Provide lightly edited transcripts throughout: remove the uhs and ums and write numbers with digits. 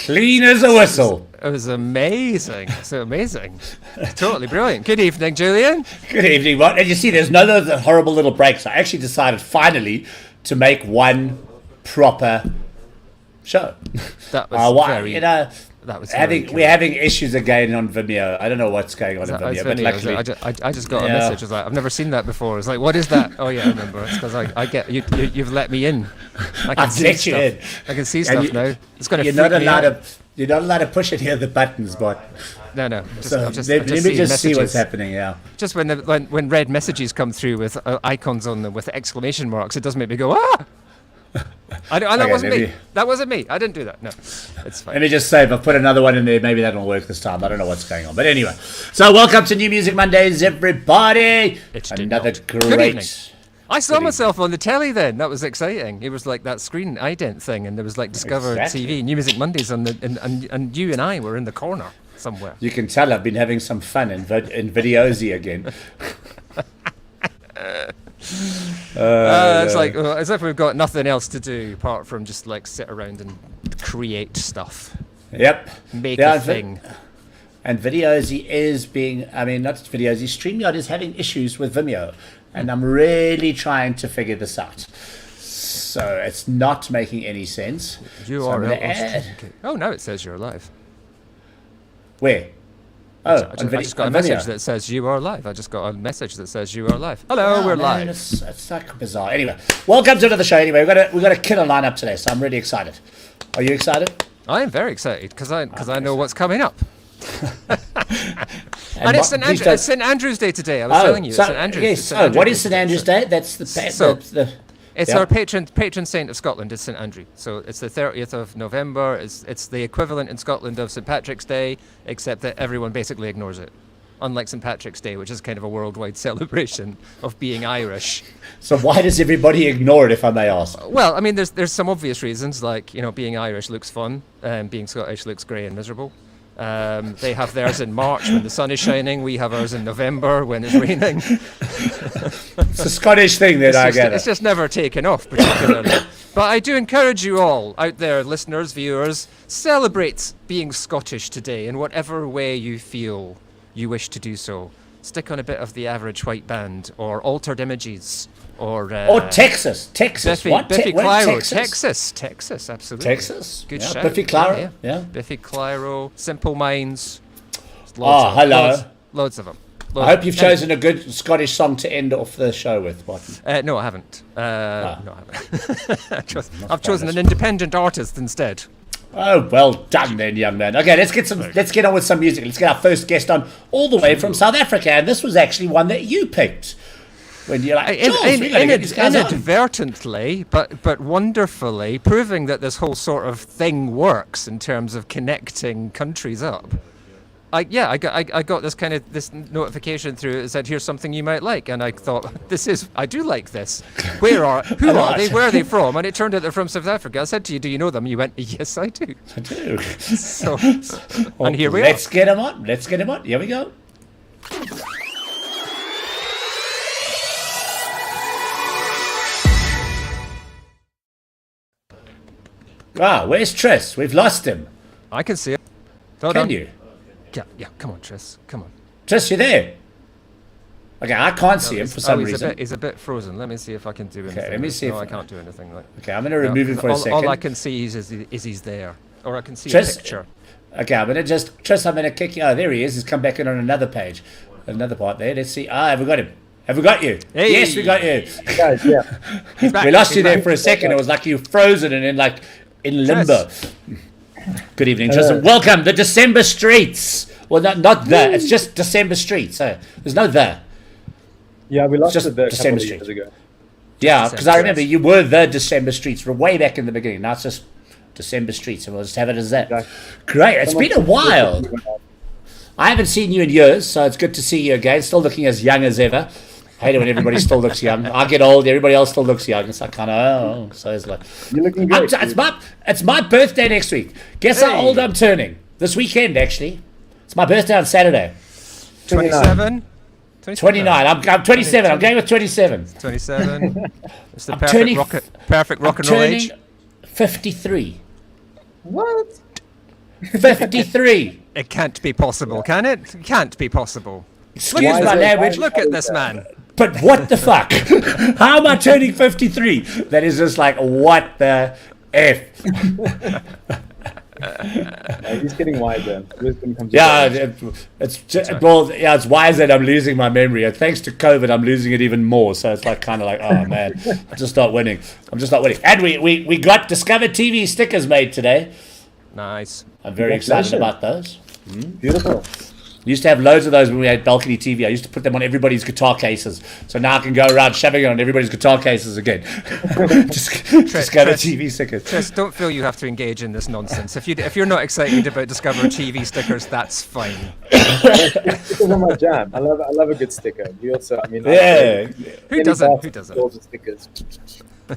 Clean as a whistle. It was amazing. So amazing. Totally brilliant. Good evening, Julian. Good evening, Ron. And you see, there's none of the horrible little breaks. I actually decided finally to make one proper show. That was very... You know, that was we're having issues again on Vimeo. I don't know what's going on in Vimeo, but luckily... I just got a message. I was like, I've never seen that before. It's like, what is that? Oh, yeah, I remember. It's because I get... You've let me in. I can see stuff. I can see stuff now. It's going to freak me out. You're not allowed to push any of the buttons, but... No. Let me just see what's happening, yeah. Just when red messages come through with icons on them with exclamation marks, it does make me go, ah! That wasn't me. That wasn't me. I didn't do that. No, it's fine. Let me just say, if I put another one in there, maybe that'll work this time. I don't know what's going on. But anyway, so welcome to New Music Mondays, everybody. Another great... I saw myself on the telly then. That was exciting. It was like that screen ident thing, and there was like Discover TV, New Music Mondays, and you and I were in the corner somewhere. You can tell I've been having some fun in Videozy again. It's like as if we've got nothing else to do apart from just like sit around and create stuff. Yep. Make a thing. And Videozy is being, not Videozy, StreamYard is having issues with Vimeo. And I'm really trying to figure this out. So it's not making any sense. Oh, now it says you're live. Where? I just got a message that says you are live. I just got a message that says you are live. Hello, we're live. It's like bizarre. Anyway, welcome to another show. Anyway, we've got a killer lineup today, so I'm really excited. Are you excited? I am very excited because I know what's coming up. And it's St. Andrew's Day today. I was telling you, it's St. Andrew's. Yes. What is St. Andrew's Day? That's it's our patron saint of Scotland is St. Andrew. So it's the 30th of November. It's the equivalent in Scotland of St. Patrick's Day, except that everyone basically ignores it. Unlike St. Patrick's Day, which is kind of a worldwide celebration of being Irish. So why does everybody ignore it, if I may ask? Well, there's some obvious reasons, like being Irish looks fun, and being Scottish looks grey and miserable. They have theirs in March when the sun is shining. We have ours in November when it's raining. It's a Scottish thing that I get. It's just never taken off particularly. But I do encourage you all out there, listeners, viewers, celebrate being Scottish today in whatever way you feel you wish to do so. Stick on a bit of the Average White Band or Altered Images. Or Texas. Biffy Clyro. Texas, absolutely. Texas. Good shout. Biffy Clyro. Yeah. Biffy Clyro. Simple Minds. Loads of them. I hope you've chosen a good Scottish song to end off the show with, Martin. No, I haven't. No, I haven't. I've chosen an independent artist instead. Oh, well done then, young man. Okay, let's get on with some music. Let's get our first guest on all the way from South Africa, and this was actually one that you picked. When you're like, inadvertently, but wonderfully, proving that this whole sort of thing works in terms of connecting countries up. I got this notification through. It said, "Here's something you might like," and I thought, I do like this. Who are they? Where are they from? And it turned out they're from South Africa. I said to you, "Do you know them?" You went, "Yes, I do." I do. So, and here we are. Let's get them on. Here we go. Wow, where's Tris? We've lost him. I can see him. Can you? Yeah, come on, Tris. Come on. Tris, you there? Okay, I can't see him for some reason. He's a bit frozen. Let me see if I can do anything. Okay, let me see. I can't do anything. Okay, I'm going to remove him for a second. All I can see is he's there. Or I can see a picture. Okay, I'm going to kick you. Oh, there he is. He's come back in on another page. Another part there. Let's see. Have we got him? Have we got you? Hey. Yes, we got you. Guys, yeah. We lost you there for a second. It was like you were frozen and in limbo. Good evening, Tristan. Welcome, the December Streets. Well, not the. It's just December Streets. There's no the. Yeah, we lost just it there a couple December of Street. years ago. Yeah, because I December remember Streets. you were the December Streets from way back in the beginning. Now it's just December Streets, and we'll just have it as that. Exactly. Great. It's been a while. Someone- I haven't seen you in years, so it's good to see you again. Still looking as young as ever. Hate it when everybody still looks young. I get old, everybody else still looks young. It's like kind of, so it's like. You're looking great. It's my birthday next week. Guess how Hey. old I'm turning? This weekend, actually. It's my birthday on Saturday. 27? 29. I'm 27. I'm going with 27. 27. It's the turning- perfect rock and roll Turning age. 53. What? 53. It can't be possible, can it? It can't be possible. Excuse Why my is it- language, Look at this man. but what the fuck? How am I turning 53? That is just like, what the F? He's getting wiser. Wisdom comes. Yeah, with age. it's wise that I'm losing my memory. And thanks to COVID, I'm losing it even more. So it's like kind of like, oh man, I'm just not winning. And we got Discover TV stickers made today. Nice. I'm very excited Congratulations. about those. Beautiful. I used to have loads of those when we had balcony TV. I used to put them on everybody's guitar cases. So now I can go around shoving it on everybody's guitar cases again. Discover Tris- TV stickers. Just don't feel you have to engage in this nonsense. If you're not excited about Discover TV stickers, that's fine. Stickers are my jam. I love a good sticker. You also, I mean, Yeah. Who doesn't? Who doesn't? Lots of stickers.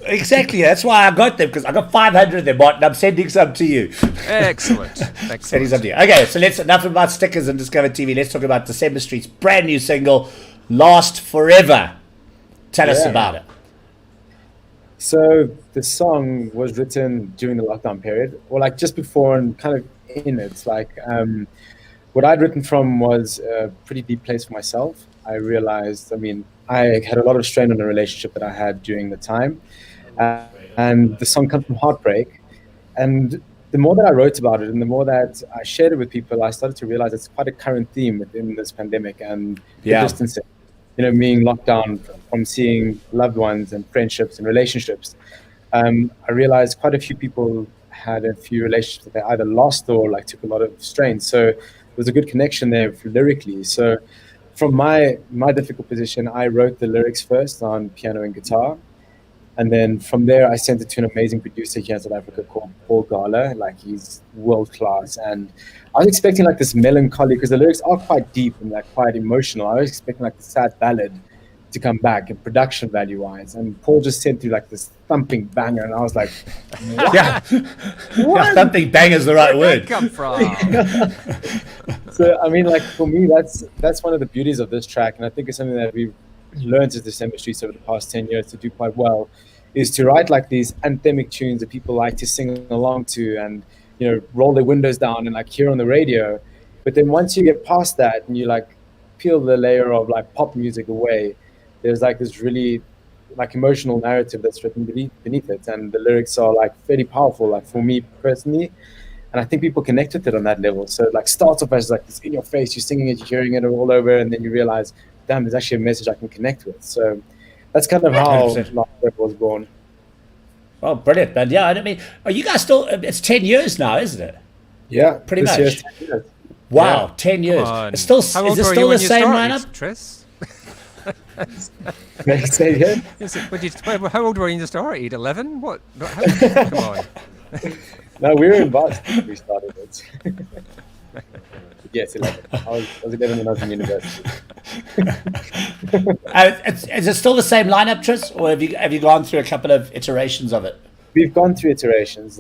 Exactly. That's why I got them, because I got 500 of them, Martin. I'm sending some to you. Excellent. Sending Excellent. some to you. Okay, so let's enough about stickers and Discover TV. Let's talk about December Street's brand new single, Last Forever. Tell us Yeah. about it. So the song was written during the lockdown period, or like just before and kind of in it. It's like what I'd written from was a pretty deep place for myself. I realized, I mean, I had a lot of strain on a relationship that I had during the time. And the song comes from heartbreak. And the more that I wrote about it and the more that I shared it with people, I started to realize it's quite a current theme within this pandemic and Yeah. the distancing. You know, being locked down from seeing loved ones and friendships and relationships. I realized quite a few people had a few relationships that they either lost or like took a lot of strain. So there was a good connection there lyrically. So from my difficult position, I wrote the lyrics first on piano and guitar. And then from there, I sent it to an amazing producer here in South Africa called Paul Gala. Like, he's world class. And I was expecting like this melancholy, because the lyrics are quite deep and like quite emotional. I was expecting like the sad ballad to come back and production value wise. And Paul just sent through like this thumping banger. And I was like, what? Yeah. Yeah, something bang is the right Where'd that word. come from? So, I mean, like for me, that's one of the beauties of this track. And I think it's something that we've learned as December Streets over the past 10 years to do quite well, is to write like these anthemic tunes that people like to sing along to and, you know, roll their windows down and like hear on the radio. But then once you get past that and you like peel the layer of like pop music away, there's like this really like emotional narrative that's written beneath it. And the lyrics are like very powerful, like for me personally. And I think people connect with it on that level. So it like starts off as like this in your face, you're singing it, you're hearing it all over, and then you realize, damn, there's actually a message I can connect with. So that's kind of how 100%. Last Forever was born. Oh, brilliant, man. Yeah, I mean, are you guys still, it's 10 years now, isn't it? Yeah, Pretty this much. year's 10 years. Wow, Yeah. 10 years. Come on. It's still, How is old it were you still the when you same started, lineup? Tris? May I say it again? How old were you when you started? 11? What? Come on. No, we were in Boston when we started it. Yes, 11. I was 11 when I was in university. Is it still the same lineup, Tris? Or have you gone through a couple of iterations of it? We've gone through iterations.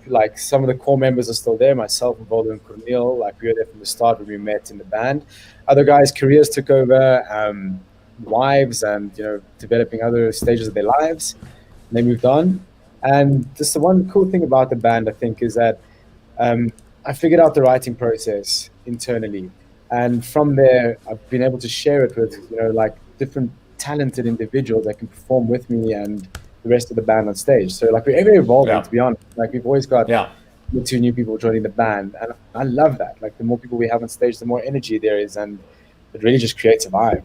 Like some of the core members are still there. Myself, Voldo, and Cornel. Like we were there from the start when we met in the band. Other guys' careers took over, wives, and developing other stages of their lives. And they moved on. And just the one cool thing about the band, I think, is that I figured out the writing process internally, and from there, I've been able to share it with like different talented individuals that can perform with me and the rest of the band on stage. So like we're ever evolving, to be honest. Like we've always got two new people joining the band, and I love that. Like the more people we have on stage, the more energy there is, and it really just creates a vibe.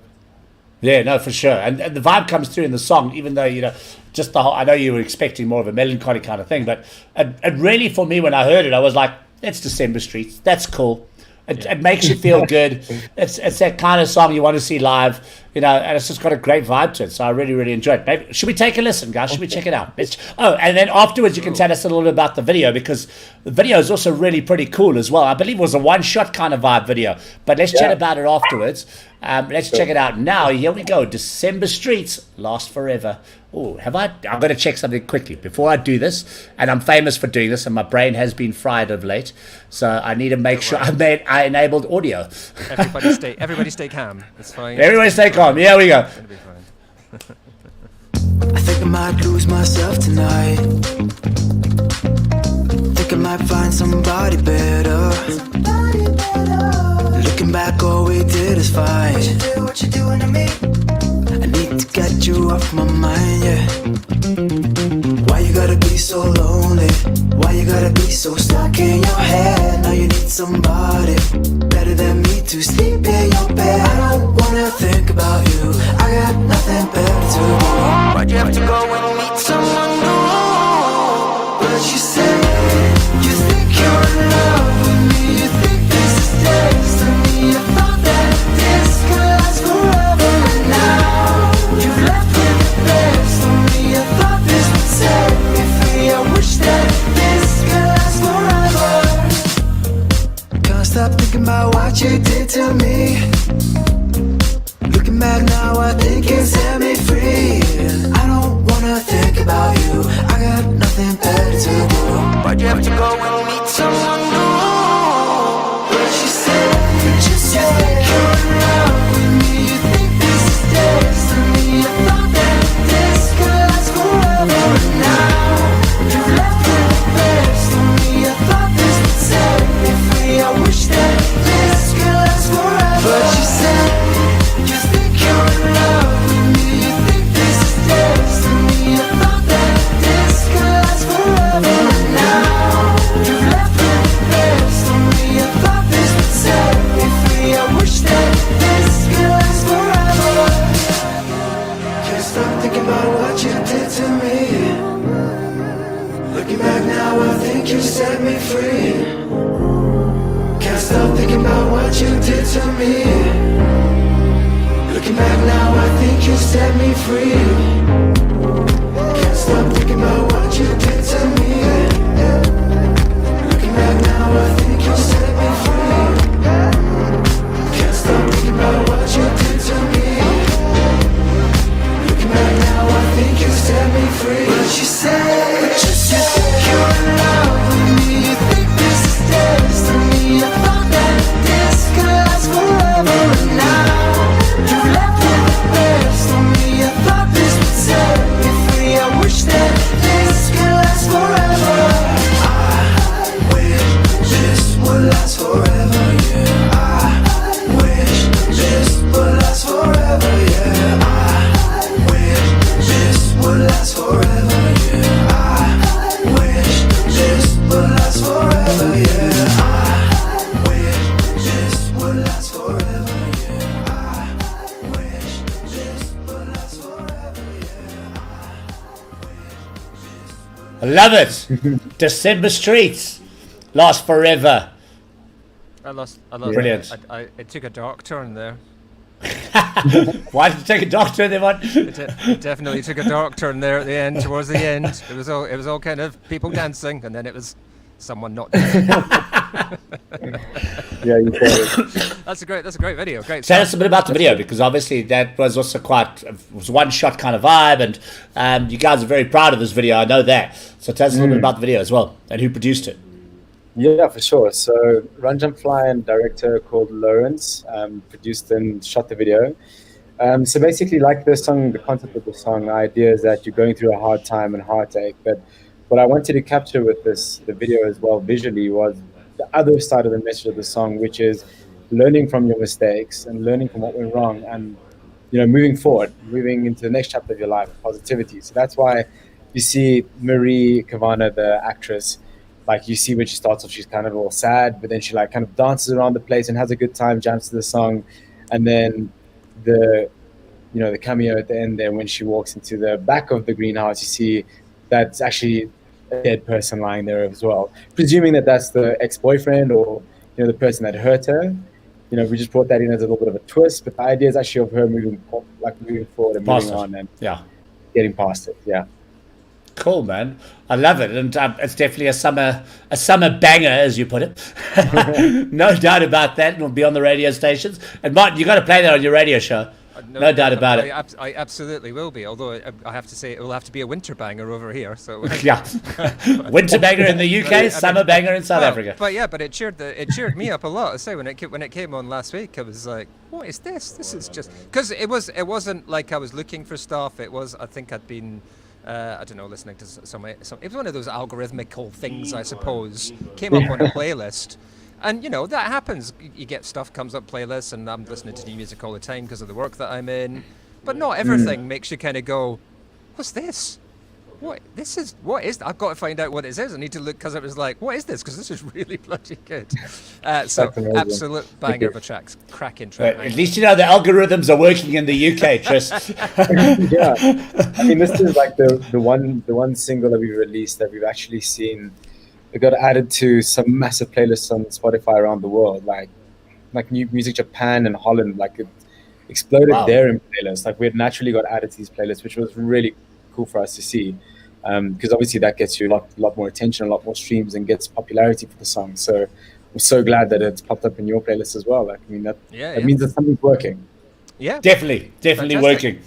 Yeah, no, for sure. And the vibe comes through in the song, even though, just the whole, I know you were expecting more of a melancholy kind of thing, but it really, for me, when I heard it, I was like, that's December Streets. That's cool. It makes you feel good. It's that kind of song you want to see live. and it's just got a great vibe to it. So I really, really enjoyed it. Maybe, should we take a listen, guys? Should we check it out? And then afterwards you can tell us a little bit about the video, because the video is also really pretty cool as well. I believe it was a one-shot kind of vibe video, but let's chat about it afterwards. Let's check it out now. Here we go. December Streets, Last Forever. Oh, I'm going to check something quickly before I do this, and I'm famous for doing this, and my brain has been fried of late, so I need to make sure I enabled audio. Everybody stay calm. It's fine. Everybody stay calm. Here we go. It'll be fine. I think I might lose myself tonight. Think I might find somebody better. Looking back, all we did is fight. What you doing to me? I need to get you off my mind, yeah. Why you gotta be so lonely? Why you gotta be so stuck in your head? Now you need somebody better than me to sleep in your bed. I don't wanna think about you, I got nothing better to do. Why'd you have to go and meet someone new? But you say you think you're in love with me, you think this is destiny. I thought that this could last forever, and now you've left with the best of me. I thought this would set me free. I wish that this could last forever. Can't stop thinking about what you did to me. Looking back now, I think you set me free. I don't wanna think about you, I got nothing better to do. Why'd you have to go and meet someone new? But you said, you think you're in love with me, you think this is destiny. I thought that this could last forever, and now you've left with the best of me. I thought this would set me free. I wish that this could last forever. But you said you think you're in love with me, you think this is destiny. I thought that this could last forever, and now you've left with the best of me. I thought this would set me free. I wish that this could last forever. Can't stop thinking about what you did to me. Looking back now, I think you set me free. Can't stop thinking about what you did to me. Looking back now, I think you set me free. Can't stop thinking about what you did to me. Looking back now, I think you set me free. Can't stop thinking about what you did to me. Looking back now, I think you set me free. But you say, you think you're in love with me, you think this is destiny. I thought that this could last forever, and now you've left with the best of me. I thought this would set me free. I wish that this could last forever. I wish this would last forever, yeah. I wish this would last forever, yeah. I wish this would last forever, yeah. I wish this would last forever, yeah. I wish this would last forever, yeah. I wish this would last forever, yeah. I love it. December Streets, Last Forever. I lost. Brilliant. It took a dark turn there. Why did you take a doctor in there, man? It definitely took a dark turn there at the end. Towards the end, it was all kind of people dancing, and then it was someone not dancing. Yeah, you said it. That's a great video. Great. Tell stuff. us a bit about the video, because obviously that was also it was one shot kind of vibe, and you guys are very proud of this video. I know that. So tell us a little bit about the video as well, and who produced it. Yeah, for sure. So Run Jump Fly and director called Lawrence produced and shot the video. So basically, like the song, the concept of the song, the idea is that you're going through a hard time and heartache. But what I wanted to capture with the video as well visually was the other side of the message of the song, which is learning from your mistakes and learning from what went wrong, and moving forward, moving into the next chapter of your life, positivity. So that's why you see Marie Kavana, the actress. Like, you see when she starts off, she's kind of all sad, but then she kind of dances around the place and has a good time, jams to the song. And then the cameo at the end there, when she walks into the back of the greenhouse, you see that's actually a dead person lying there as well. Presuming that that's the ex-boyfriend or, the person that hurt her. we just brought that in as a little bit of a twist. But the idea is actually of her moving forward and moving on and getting past it. Yeah. Cool, man. I love it, and it's definitely a summer banger, as you put it. No doubt about that. It'll be on the radio stations. And Martin, you got to play that on your radio show. No doubt about it. I absolutely will be. Although I have to say it will have to be a winter banger over here. So yeah, winter banger in the UK, summer banger in South Africa. But it cheered me up a lot. I say when it came on last week, I was like, what is this? This is just because it wasn't like I was looking for stuff. It was, I think I'd been. I don't know, listening to some. It was one of those algorithmical things, I suppose. Came up on a playlist, and that happens. You get stuff comes up playlists, and I'm listening to new music all the time because of the work that I'm in. But not everything makes you kind of go, "What's this? What is? I've got to find out what it is. I need to look because it was like, what is this? Because this is really bloody good. So absolute banger of a track, cracking track. At least the algorithms are working in the UK, Tris. Yeah, I mean this is like the one single that we released that we've actually seen. It got added to some massive playlists on Spotify around the world, like New Music Japan and Holland. Like it exploded there in playlists. Like we had naturally got added to these playlists, which was really cool for us to see, because obviously that gets you a lot more attention, a lot more streams, and gets popularity for the song. So I'm so glad that it's popped up in your playlist as well. Like, I mean, that means that something's working. Yeah, definitely Fantastic. Working.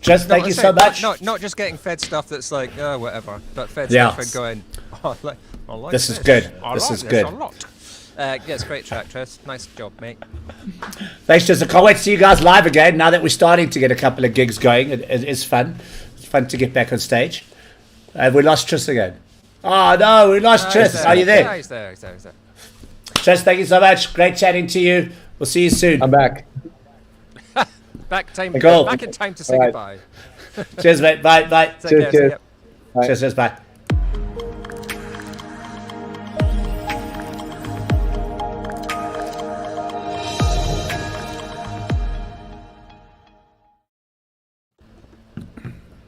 Just thank you so much. Not just getting fed stuff that's like whatever, but fed stuff and going, I like this is good. This is good. A lot. It's a great track, Tris. Nice job, mate. Thanks, Tris. I can't wait to see you guys live again. Now that we're starting to get a couple of gigs going, it is fun. It's fun to get back on stage. We lost Tris again. Oh no, we lost Tris. Are you there? Yeah, he's there. Tris, thank you so much. Great chatting to you. We'll see you soon. I'm back. Back in time to say goodbye. Cheers, mate. Bye. Cheers. Bye. Cheers. Bye.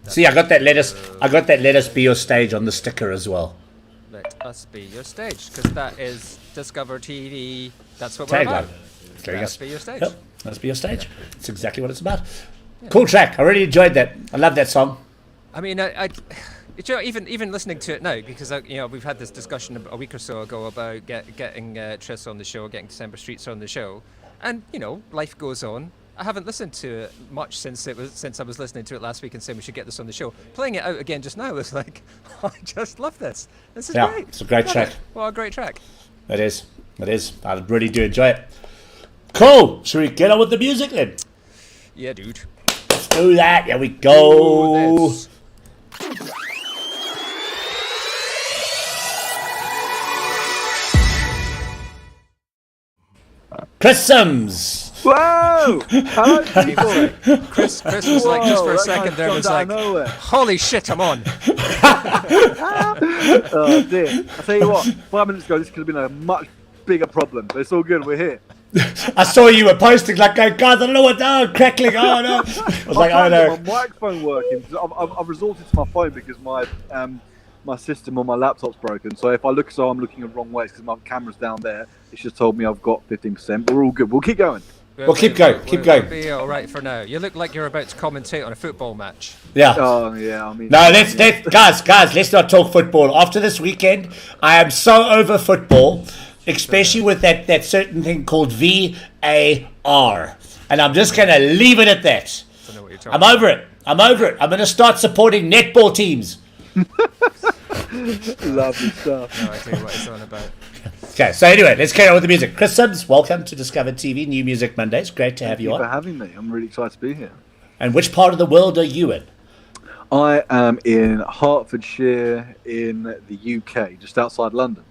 See, I got that let us be your stage on the sticker as well. Let us be your stage, because that is Discover TV. That's what we're about. Let us be your stage. Yep. Let us be your stage. That's exactly what it's about. Yeah. Cool track. I really enjoyed that. I love that song. I mean, even listening to it now, because we've had this discussion a week or so ago about getting Tris on the show, getting December Streets on the show, and life goes on. I haven't listened to it much since I was listening to it last week and saying we should get this on the show. Playing it out again just now was like, I just love this. This is great. It's a great track. Well, a great track. It is. I really do enjoy it. Cool. Should we get on with the music then? Yeah, dude. Let's do that. Here we go. Chris Sims. Whoa! Hello, people. Chris was like, just for a second there, was like, holy shit, I'm on. Oh dear. I'll tell you what, 5 minutes ago this could have been a much bigger problem, but it's all good, we're here. I saw you were posting like, guys, I don't know what, crackling, oh no. I was like, oh no. My microphone working. I've resorted to my phone because my system on my laptop's broken. So if I look as though I'm looking the wrong way, it's because my camera's down there. It's just told me I've got 15%. We're all good. We'll keep going. We'll keep going. We'll be all right for now. You look like you're about to commentate on a football match. Yeah. Oh yeah. I mean. No, let's guys. Let's not talk football. After this weekend, I am so over football, especially with that certain thing called VAR, and I'm just gonna leave it at that. I know what you're I'm over it. I'm gonna start supporting netball teams. Lovely stuff. No idea what it's on about. Okay, so anyway, let's carry on with the music. Chris Sims, welcome to Discover TV, New Music Mondays. Great to have you on. Thank you for having me. I'm really excited to be here. And which part of the world are you in? I am in Hertfordshire in the UK, just outside London.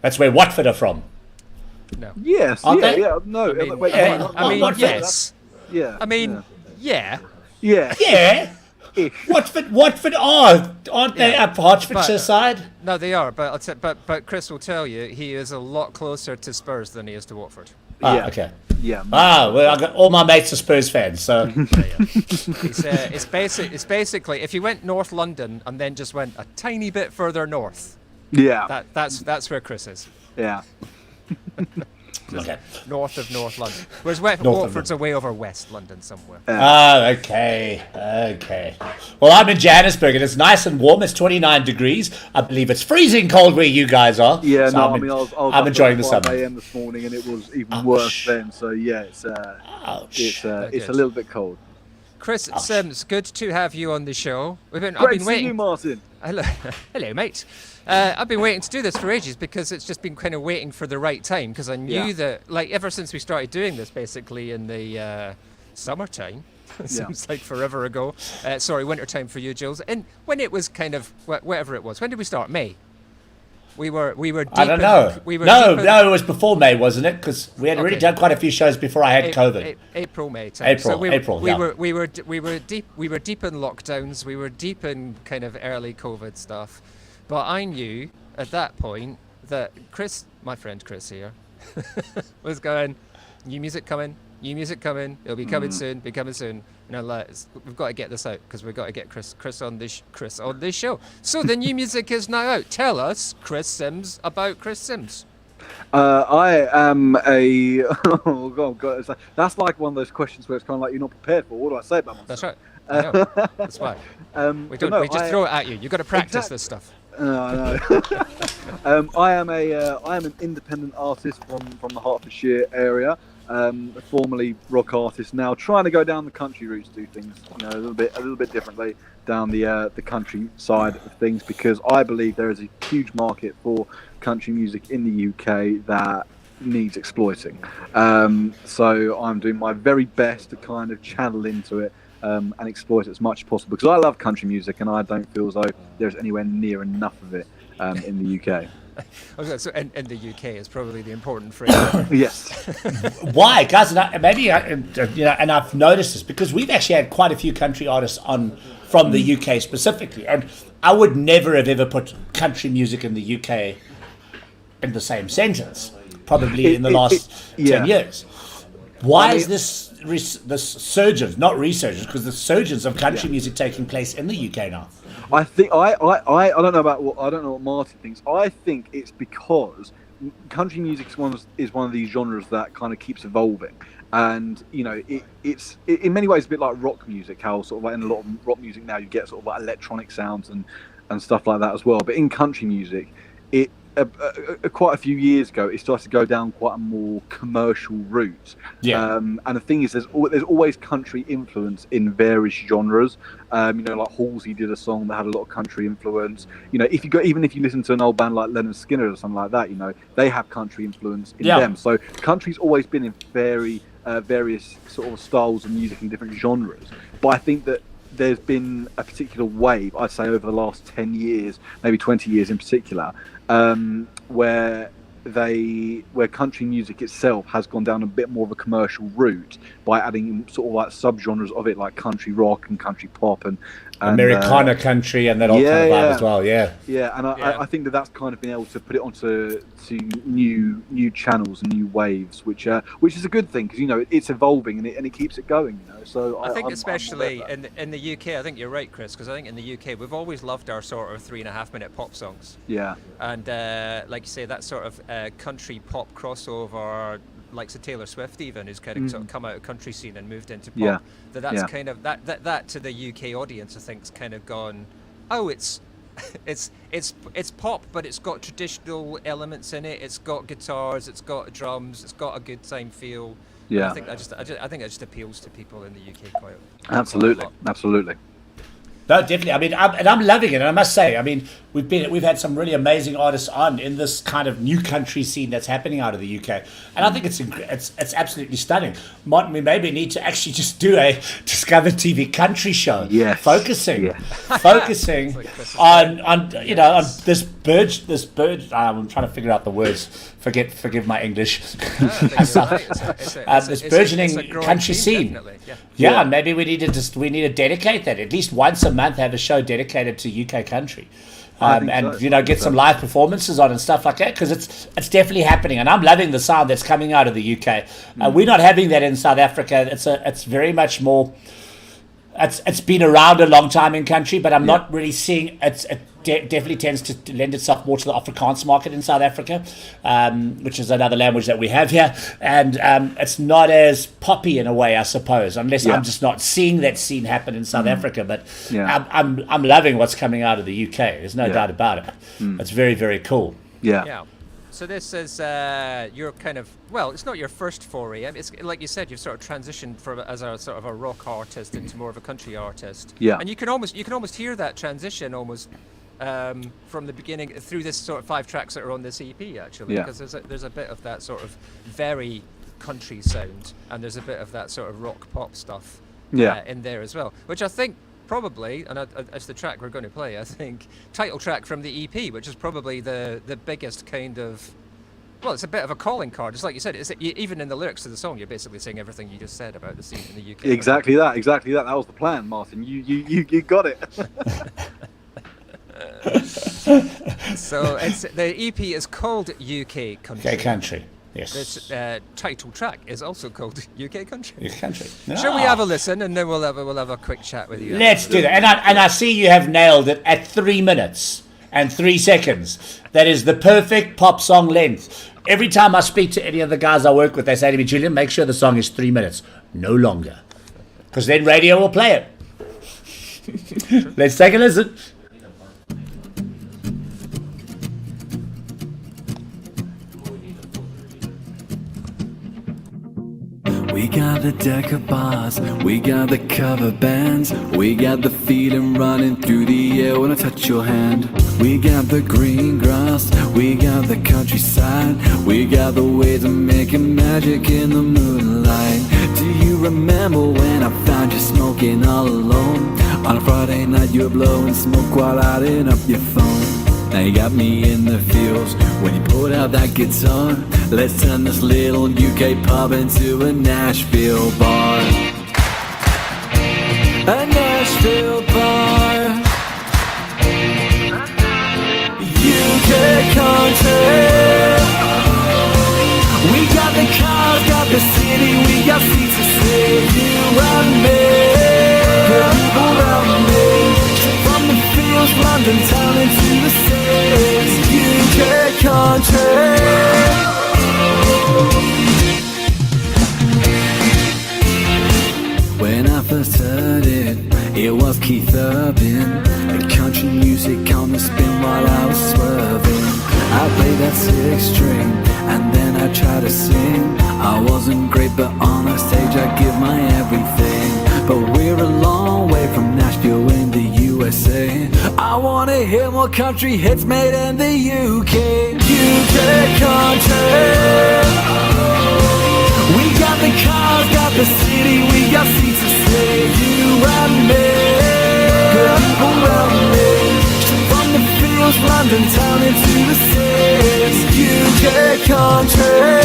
That's where Watford are from. No. Yes. Aren't yeah. they? Yeah. No. I mean, Watford, yes. Yeah. I mean, yeah. Yeah. Yeah. Watford aren't they up Hertfordshire side? No, they are. But Chris will tell you he is a lot closer to Spurs than he is to Watford. Yeah. Okay. Yeah. Well, I got all my mates are Spurs fans, so. It's basically if you went North London and then just went a tiny bit further north. Yeah. That's where Chris is. Yeah. just Okay. north of North London. Whereas of Watford's away over West London somewhere. Oh, okay. Well, I'm in Johannesburg and it's nice and warm. It's 29 degrees. I believe it's freezing cold where you guys are. Yeah, So no, I'm, I mean, I was I'm enjoying the 5 summer. a.m. this morning, and it was even worse then. So yeah, it's Ouch. it's a Good. little bit cold. Chris Sims, good to have you on the show. I've Great been to see waiting. you, Martin. Hello, mate. I've been waiting to do this for ages because it's just been kind of waiting for the right time because I knew that, like, ever since we started doing this basically in the summertime, it seems like forever ago. Sorry, wintertime for you, Jules. And when it was kind of, whatever it was, when did we start? May? We were deep I don't know. We were No, deep in- it was before May, wasn't it? Because we had already Okay. done quite a few shows before I had COVID. April, May time. April, we yeah. were deep in lockdowns. We were deep in kind of early COVID stuff. But I knew at that point that Chris, my friend Chris here, was going, new music coming. It'll be coming soon. And I'm like, we've got to get this out because we've got to get Chris on this show. So the new music is now out. Tell us, Chris Sims, about Chris Sims. I am a. Oh God, that's like one of those questions where it's kind of like you're not prepared for. What do I say about myself? That's right. I know. That's why. We just throw it at you. You've got to practice this stuff. I know. I am an independent artist from the Hertfordshire area. Formerly rock artist, now trying to go down the country route to do things, a little bit differently down the country side of things, because I believe there is a huge market for country music in the UK that needs exploiting. So I'm doing my very best to kind of channel into it and exploit it as much as possible, because I love country music and I don't feel as though there's anywhere near enough of it in the UK. Okay, so in the UK is probably the important phrase. Yes. Why, guys? And I've noticed this because we've actually had quite a few country artists on from the UK specifically, and I would never have ever put country music in the UK in the same sentence. Probably in the last 10 years. Why is this surgence, not resurgence, because the surgence of country music taking place in the UK now? I think I don't know what Martin thinks. I think it's because country music is one of these genres that kind of keeps evolving, and it's in many ways a bit like rock music. How sort of like in a lot of rock music now you get sort of like electronic sounds and stuff like that as well. But in country music, it quite a few years ago, it started to go down quite a more commercial route. Yeah. And the thing is, there's always country influence in various genres. Like Halsey did a song that had a lot of country influence. Even if you listen to an old band like Leonard Skinner or something like that, they have country influence in them. So country's always been in various sort of styles of music in different genres. But I think that there's been a particular wave, I'd say, over the last 10 years, maybe 20 years in particular, where country music itself has gone down a bit more of a commercial route by adding sort of like subgenres of it, like country rock and country pop and Americana country and that all kind of vibe as well. I think that's kind of been able to put it onto new channels and new waves, which is a good thing, because it's evolving and it keeps it going. So I think especially in the UK, I think you're right, Chris, because I think in the UK we've always loved our sort of 3.5-minute pop songs. Yeah. And like you say, that sort of country pop crossover, like Taylor Swift even, who's kind of sort of come out of country scene and moved into pop. Kind of that to the UK audience, I think's kind of gone, oh, it's pop, but it's got traditional elements in it. It's got guitars, it's got drums, it's got a good time feel. Yeah, I think that just appeals to people in the UK quite. Absolutely. No, definitely. I mean, I'm loving it, and I must say, I mean, we've had some really amazing artists on in this kind of new country scene that's happening out of the UK, and I think it's absolutely stunning. Martin, we maybe need to actually just do a Discover TV country show, focusing on this bird. I'm trying to figure out the words. Forgive my English. This burgeoning country scene. Yeah, maybe we need to dedicate that at least once a month. Have a show dedicated to UK country. Get some live performances on and stuff like that, because it's definitely happening, and I'm loving the sound that's coming out of the UK. We're not having that in South Africa. It's very much more. It's been around a long time in country, but I'm not really seeing definitely tends to lend itself more to the Afrikaans market in South Africa, which is another language that we have here. And it's not as poppy in a way, I suppose, unless I'm just not seeing that scene happen in South Africa. But I'm loving what's coming out of the UK. There's no doubt about it. It's very, very cool. Yeah. So this is your kind of, well, it's not your first foray. I mean, it's like you said, you've sort of transitioned from as a sort of a rock artist into more of a country artist. Yeah. And you can almost hear that transition almost from the beginning through this sort of 5 tracks that are on this EP actually, because there's a bit of that sort of very country sound, and there's a bit of that sort of rock pop stuff in there as well, which I think probably, and as the track we're going to play, I think title track from the EP, which is probably the biggest kind of, well, it's a bit of a calling card. It's like you said, even in the lyrics to the song, you're basically saying everything you just said about the scene in the UK. Exactly that. That was the plan, Martin. You got it. So the EP is called UK Country. UK Country, yes. This title track is also called UK Country. UK Country. Shall we have a listen, and then we'll have a quick chat with you? Let's do that. And I see you have nailed it at 3 minutes and 3 seconds. That is the perfect pop song length. Every time I speak to any of the guys I work with, they say to me, Julian, make sure the song is 3 minutes, no longer, because then radio will play it. Let's take a listen. We got the deck of bars, we got the cover bands, we got the feeling running through the air when I touch your hand. We got the green grass, we got the countryside, we got the ways of making magic in the moonlight. Do you remember when I found you smoking all alone? On a Friday night you were blowing smoke while lighting up your phone. Now you got me in the feels when you pulled out that guitar. Let's turn this little UK pub into a Nashville bar. A Nashville bar. UK country. We got the cars, got the city, we got seats to save. You and me, good people around me. From the fields, London town into the States. UK country. When I first heard it, it was Keith Urban. The country music on the spin while I was swerving. I played that 6-string and then I tried to sing. I wasn't great, but on a stage I give my everything. But we're a long way from Nashville in the USA. I wanna hear more country hits made in the UK. UK country. We got the cars, got the city, we got seats to save. You and me, good people around me. Straight from the fields, London town into the States. UK country.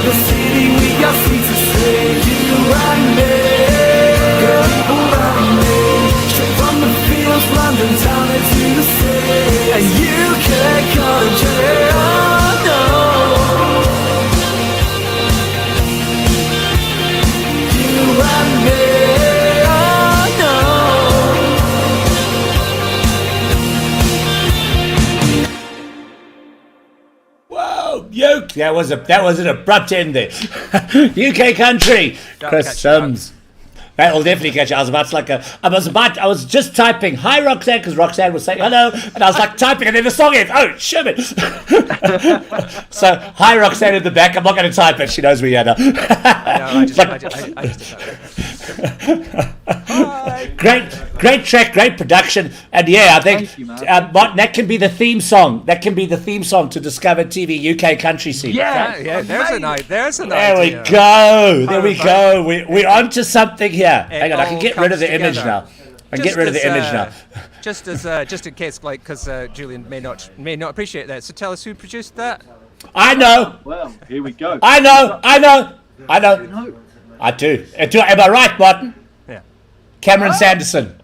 The city, we got seats to save. You and me, good people around me. Straight from the fields, London town into the States. And UK country, oh no. You and me, oh Whoa, yoke! That was an abrupt end there. UK country. Chris Sims. That will definitely catch you. I was just typing hi Roxanne because Roxanne was saying hello, and I was like typing, and then the song ends. Oh shit! So hi Roxanne in the back. I'm not going to type it. She knows we are now. I just Great track, great production, and yeah, I think Thank you, man. Martin, that can be the theme song. That can be the theme song to Discover TV UK country scene. yeah, there's an idea. There we go. There we go. We're onto something here. Hang on, I can all get rid of the comes image together. now. I can get rid of the image now. Just in case, like, because Julian may not appreciate that. So tell us who produced that. I know. Well, here we go. I know. No. I do. Am I right, Martin? Yeah. Cameron Sanderson.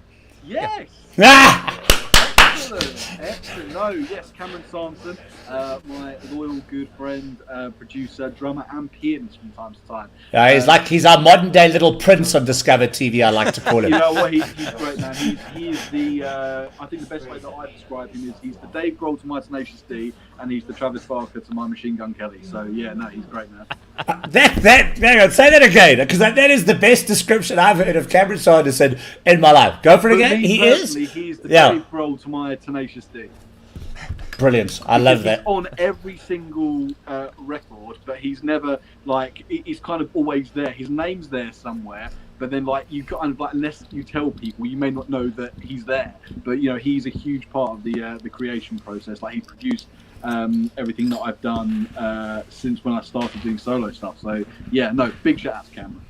Yes. Ah! Excellent. No, yes, Cameron Sanderson, my loyal good friend, producer, drummer, and pianist from time to time. He's our modern day little Prince on Discover TV. I like to call him. You know what? He's great, man. He's the. I think the best way that I describe him is he's the Dave Grohl to my Tenacious D, and he's the Travis Barker to my Machine Gun Kelly. So yeah, no, he's great, man. Hang on, say that again, because that is the best description I've heard of Cameron Sanderson in my life. Go for it again. He's the Dave Grohl to my Tenacious D. Brilliant. I love that. He's on every single record, but he's never he's kind of always there. His name's there somewhere, but then you kind of unless you tell people, you may not know that he's there. But you know, he's a huge part of the creation process. Like, he produced everything that I've done since when I started doing solo stuff. So yeah, no, big shout out to Cameron.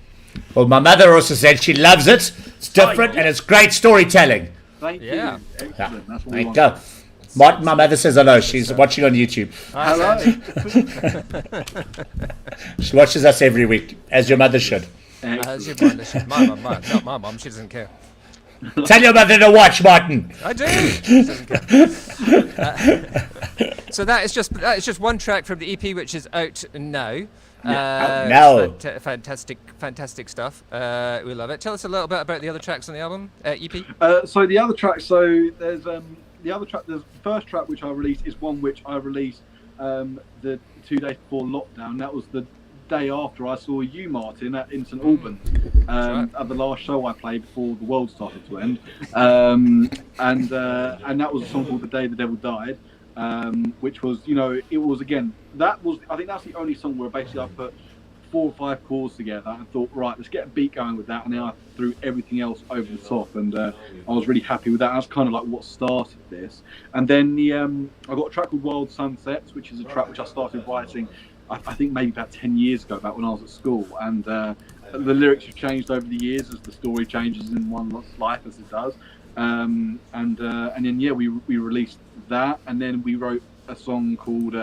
Well, my mother also said she loves it. It's different and it's great storytelling. Thank you. Yeah. Excellent. Yeah. That's what There we you want. go. My mother says hello. She's watching on YouTube. Hello. She watches us every week, as your mother should. As your mother should. My mum, not my mum. She doesn't care. Tell your mother to watch, Martin. I do. She doesn't care. So that is just one track from the EP, which is out now. Fantastic stuff. We love it. Tell us a little bit about the other tracks on the album, EP. So the other track, there's the first track which I released is one which I released the 2 days before lockdown. That was the day after I saw you, Martin, in St Albans, at the last show I played before the world started to end, and that was a song called "The Day the Devil Died," which was, it was, again, I think that's the only song where basically I put 4 or 5 chords together and thought, right, let's get a beat going with that, and then I threw everything else over the top, and I was really happy with that. That's kind of like what started this. And then I got a track called Wild Sunsets, which is a track which I started writing I think maybe about 10 years ago, back when I was at school, and the lyrics have changed over the years as the story changes in one's life, as it does, and then we released that, and then we wrote a song called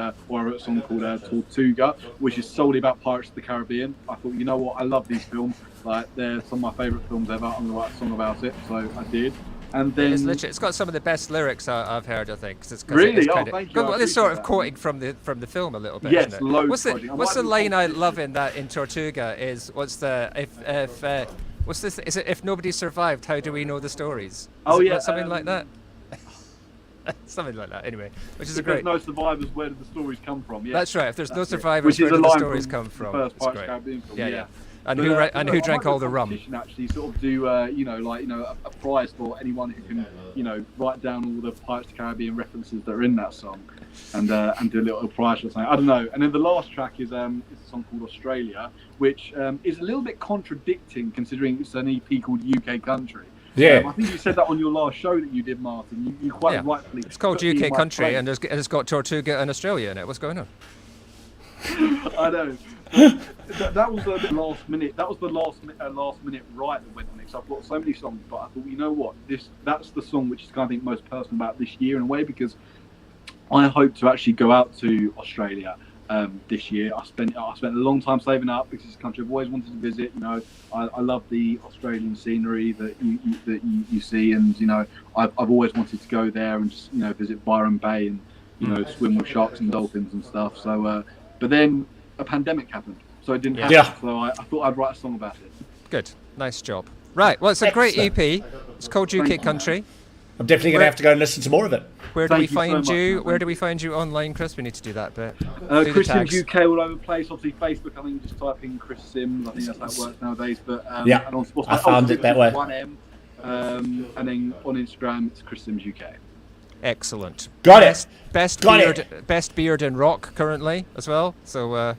Tortuga, which is solely about Pirates of the Caribbean. I thought, you know what, I love these films, like they're some of my favourite films ever, I'm gonna write a song about it, so I did. And then it's got some of the best lyrics I've heard, I think. Really? Thank you. Got this sort of quoting from the film a little bit. Yes, isn't it? loads. What's the line I love in Tortuga? Is what's this? Is it if nobody survived, how do we know the stories? Something like that. Something like that. Anyway, which is if great. There's no survivors, where did the stories come from? Yeah. That's right. If there's no survivors, where did the stories come from? The first Pirates of the Caribbean film. Yeah. And who drank all the rum? Actually, sort of do a prize for anyone who can write down all the Pirates of the Caribbean references that are in that song, and do a little prize or something. I don't know. And then the last track is a song called Australia, which is a little bit contradicting considering it's an EP called UK Country. Yeah. I think you said that on your last show that you did, Martin. You quite rightfully. It's called UK Country, and it's got Tortuga and Australia in it. What's going on? I know. That was the last minute. That was the last minute write that went on it. So I've got so many songs, but I thought, you know what, that's the song which is kind of, I think, most personal about this year in a way, because I hope to actually go out to Australia this year. I spent a long time saving up because it's a country I've always wanted to visit. I love the Australian scenery that you see, and I've always wanted to go there and just visit Byron Bay and swim with sharks and dolphins and stuff. So, but then a pandemic happened, so it didn't happen. Yeah. So I thought I'd write a song about it. Good, nice job. Right, well, it's a great EP. It's called UK Country. I'm definitely going to have to go and listen to more of it. Where do Thank we you so find much, you? man. Where do we find you online, Chris? We need to do that bit. Do the Chris Sims tags. UK all over the place. Obviously, Facebook. I think you just type in Chris Sims. I think that's how it works nowadays. But Yeah, and on Spotify, I found it that way. 1M. And then on Instagram, it's Chris Sims UK. Excellent. Got it. Best Got beard. it. Best beard in rock currently as well. So.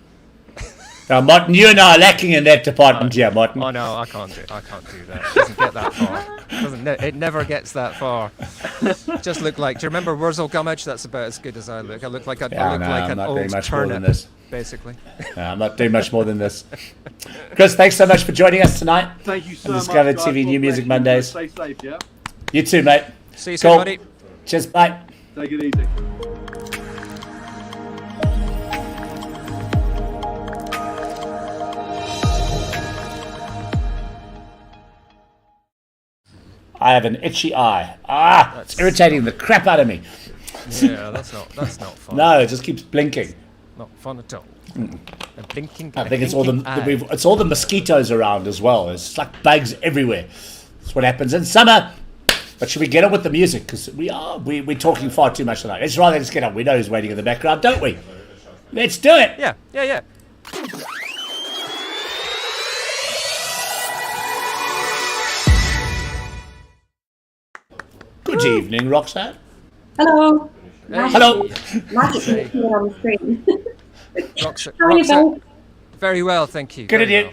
Now, Martin, you and I are lacking in that department here, Martin. Oh no, I can't do that. It doesn't get that far. It never gets that far. Just look like. Do you remember Wurzel Gummidge? That's about as good as I look. I look like I'm an not old doing much more than turnip, this. basically. No, I'm not doing much more than this. Chris, thanks so much for joining us tonight. Thank you so on much. Discovered guys. TV God New bless Music you. Mondays. Stay safe, yeah. You too, mate. See you soon, Cool. buddy. Cheers, bye. Take it easy. I have an itchy eye. It's irritating the crap out of me. Yeah, that's not fun. No, it just keeps blinking. Not fun at all. And blinking. I think it's all eye. it's all the mosquitoes around as well. It's like bugs everywhere. That's what happens in summer. But should we get on with the music? Because we're talking far too much tonight. Let's rather just get on. We know who's waiting in the background, don't we? Let's do it. Yeah. Good evening, Roxanne. Hello. Hello. Magic appeared on the screen. How are you Roxanne, both? very well, thank you. Good at very you.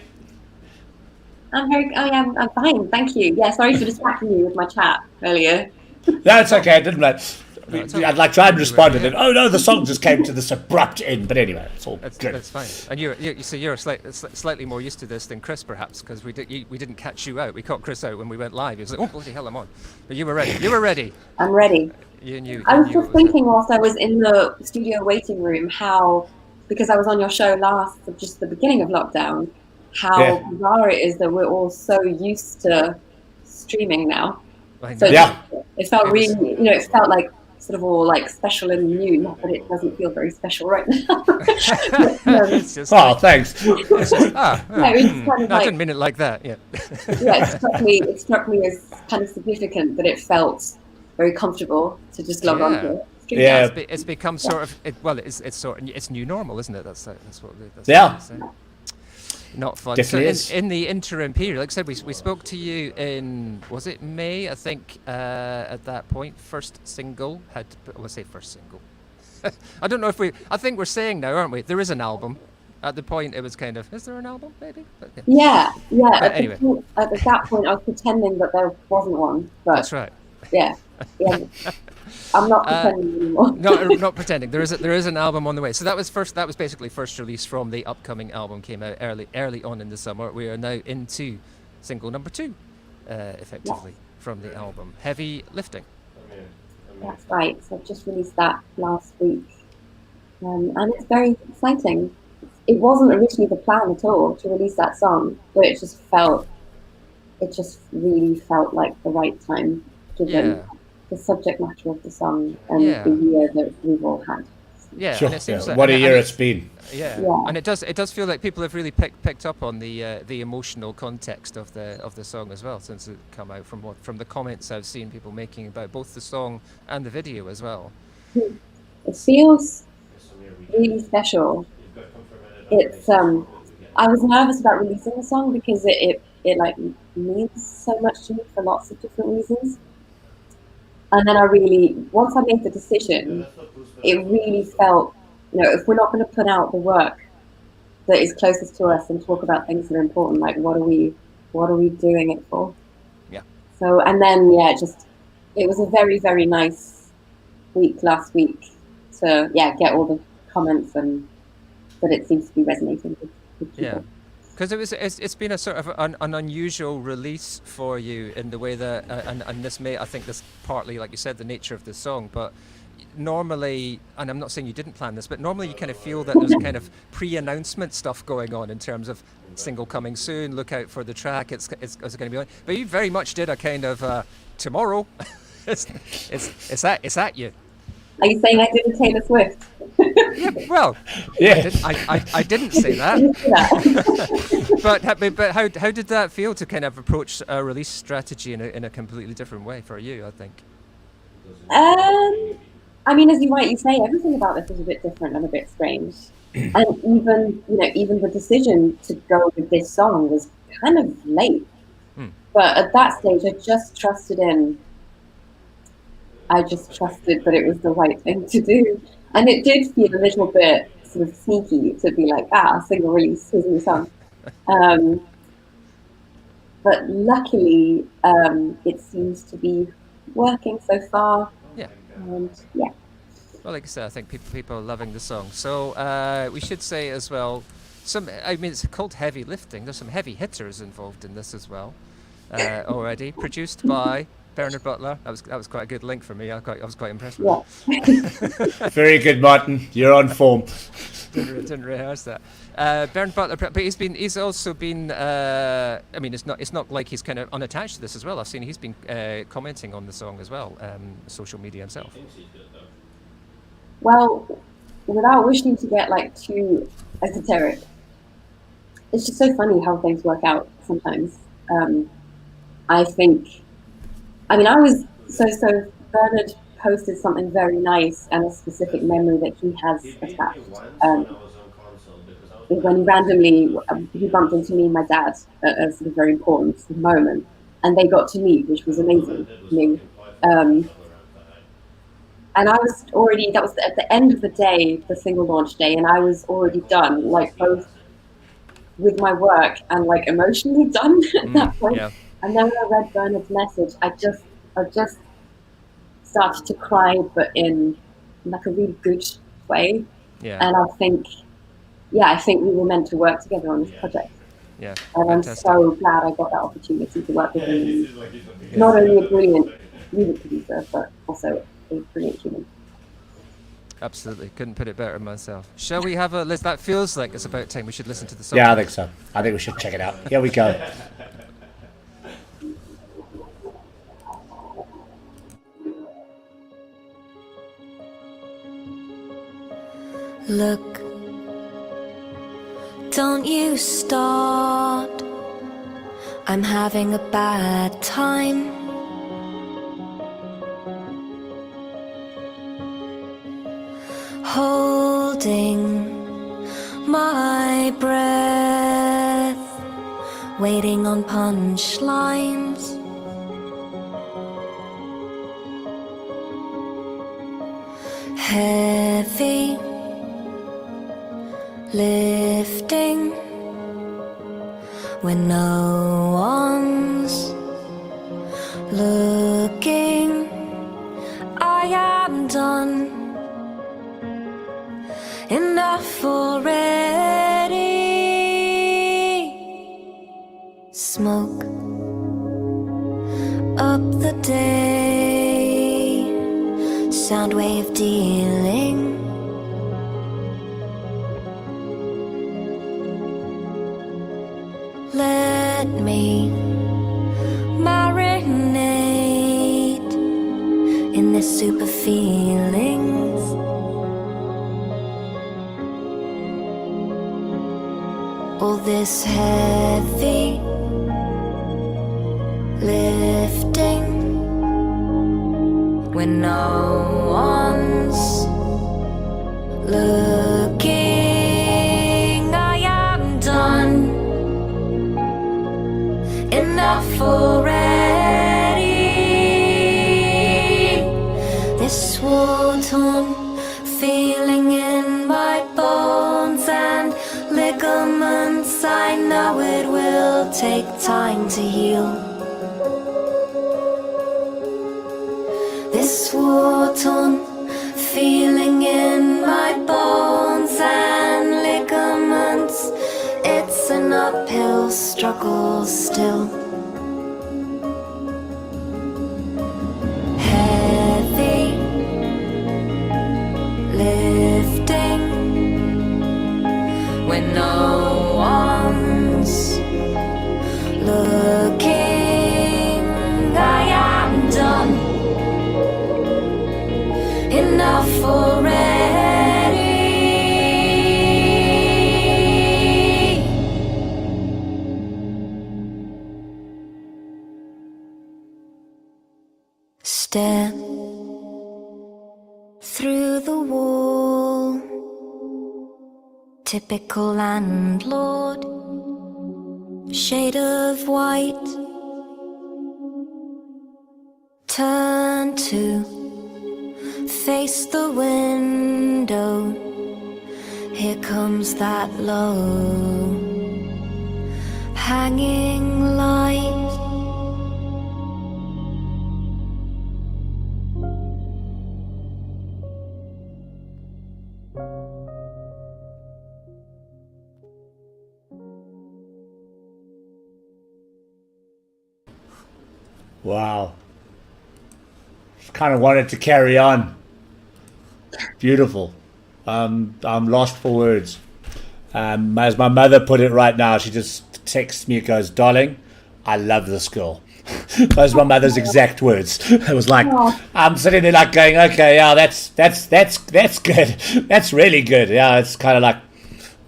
well. I'm fine, thank you. Yeah, sorry for distracting you with my chat earlier. No, it's okay. I didn't like. it's okay. I'd like tried and responded, and oh no, the song just came to this abrupt end. But anyway, it's all good. That's fine. And you're slightly more used to this than Chris, perhaps, because we didn't catch you out. We caught Chris out when we went live. He was like, "Oh bloody hell, I'm on!" But you were ready. You were ready. I'm ready. You knew. I was you just knew thinking whilst I was in the studio waiting room how, because I was on your show just the beginning of lockdown, how bizarre it is that we're all so used to streaming now. I know. So Yeah. it felt It was- really, it felt like sort of all like special and new, not that it doesn't feel very special right now. It's just, Oh, thanks. it's just No, it's kind of I like, didn't mean it like that. Yeah. yeah, it struck me as kind of significant that it felt very comfortable to just log on to it. Yeah. It's become sort of it's new normal, isn't it? That's what Yeah. they say. Not fun. Definitely so is. in the interim period, like I said, we spoke to you in, was it May? I think at that point, first single had. Let's say first single. I don't know if I think we're saying now, aren't we? There is an album. At the point, it was kind of, is there an album? Maybe. But, Yeah. But anyway. At that point, I was pretending that there wasn't one. But that's right. yeah. I'm not pretending anymore. Not pretending. There is an album on the way. So that was basically first release from the upcoming album. Came out early on in the summer. We are now into single number 2, effectively from the album. Heavy Lifting. That's right. So I've just released that last week, and it's very exciting. It wasn't originally the plan at all to release that song, but it just really felt like the right time, given the subject matter of the song and the year that we've all had. Yeah, Sure. and it seems What a year and it's been. Yeah, Yeah. and it does feel like people have really picked up on the emotional context of the song as well, since it come out from the comments I've seen people making about both the song and the video as well. It feels really special. It's I was nervous about releasing the song because it like means so much to me for lots of different reasons. And then once I made the decision, it really felt, if we're not going to put out the work that is closest to us and talk about things that are important, like what are we doing it for? Yeah. So, and then it was a very, very nice week last week to get all the comments and that it seems to be resonating with people. Yeah. Because it's been a sort of an unusual release for you in the way that, and this I think this partly, like you said, the nature of the song, but normally, and I'm not saying you didn't plan this, but normally you kind of feel that there's a kind of pre-announcement stuff going on in terms of single coming soon, look out for the track, it's going to be on. But you very much did a kind of, tomorrow, it's at you. Are you saying I did a Taylor Swift? Yeah, well, Yeah. I didn't say that. But how did that feel to kind of approach a release strategy in a completely different way for you? I think. I mean, as you rightly say, everything about this is a bit different and a bit strange. And even the decision to go with this song was kind of late. But at that stage, I just trusted that it was the right thing to do. And it did feel a little bit sort of sneaky to be like, single release, here's a new song. But luckily, it seems to be working so far. Yeah. And yeah. Well, like I said, I think people are loving the song. So we should say as well, it's called heavy lifting. There's some heavy hitters involved in this as well already. Produced by Bernard Butler. That was quite a good link for me. I was quite impressed with that. Very good, Martin. You're on form. Didn't rehearse that. Bernard Butler, but he's also been. It's not like he's kind of unattached to this as well. I've seen he's been commenting on the song as well, social media himself. Well, without wishing to get like too esoteric, it's just so funny how things work out sometimes. I was so Bernard posted something very nice and a specific memory that he has attached. When he randomly he bumped into me and my dad at a sort of very important moment, and they got to meet, which was amazing for me. And I was that was at the end of the day, the single launch day, and I was already done, like both with my work and like emotionally done at that point. Yeah. And then when I read Bernard's message, I just started to cry, but in like a really good way. Yeah. And I think we were meant to work together on this project. Yeah. And I'm so glad I got that opportunity to work with him. Not only a brilliant music producer, but also a brilliant human. Absolutely. Couldn't put it better myself. Shall we have a list? That feels like it's about time we should listen to the song. Yeah, I think so. I think we should check it out. Here we go. Look, don't you start. I'm having a bad time. Holding my breath, waiting on punchlines. Heavy lifting when no one's looking. I am done. Enough already. Smoke up the day, sound wave dealing. Let me marinate in this super feelings. All this heavy lifting when no one's looking. I am done. Enough already. This war-torn feeling in my bones and ligaments, I know it will take time to heal. This war-torn feeling in my bones and ligaments, it's an uphill struggle still. Heavy lifting when no one's looking. I am done. Enough already. Stare wall. Typical landlord, shade of white. Turn to face the window. Here comes that low hanging light. Wow. Kind of wanted to carry on. Beautiful. I'm lost for words. As my mother put it right now, she just texts me and goes, "Darling, I love this girl." Those are my mother's exact words. It was like, I'm sitting there like going, okay, yeah, that's good. That's really good. Yeah, it's kind of like,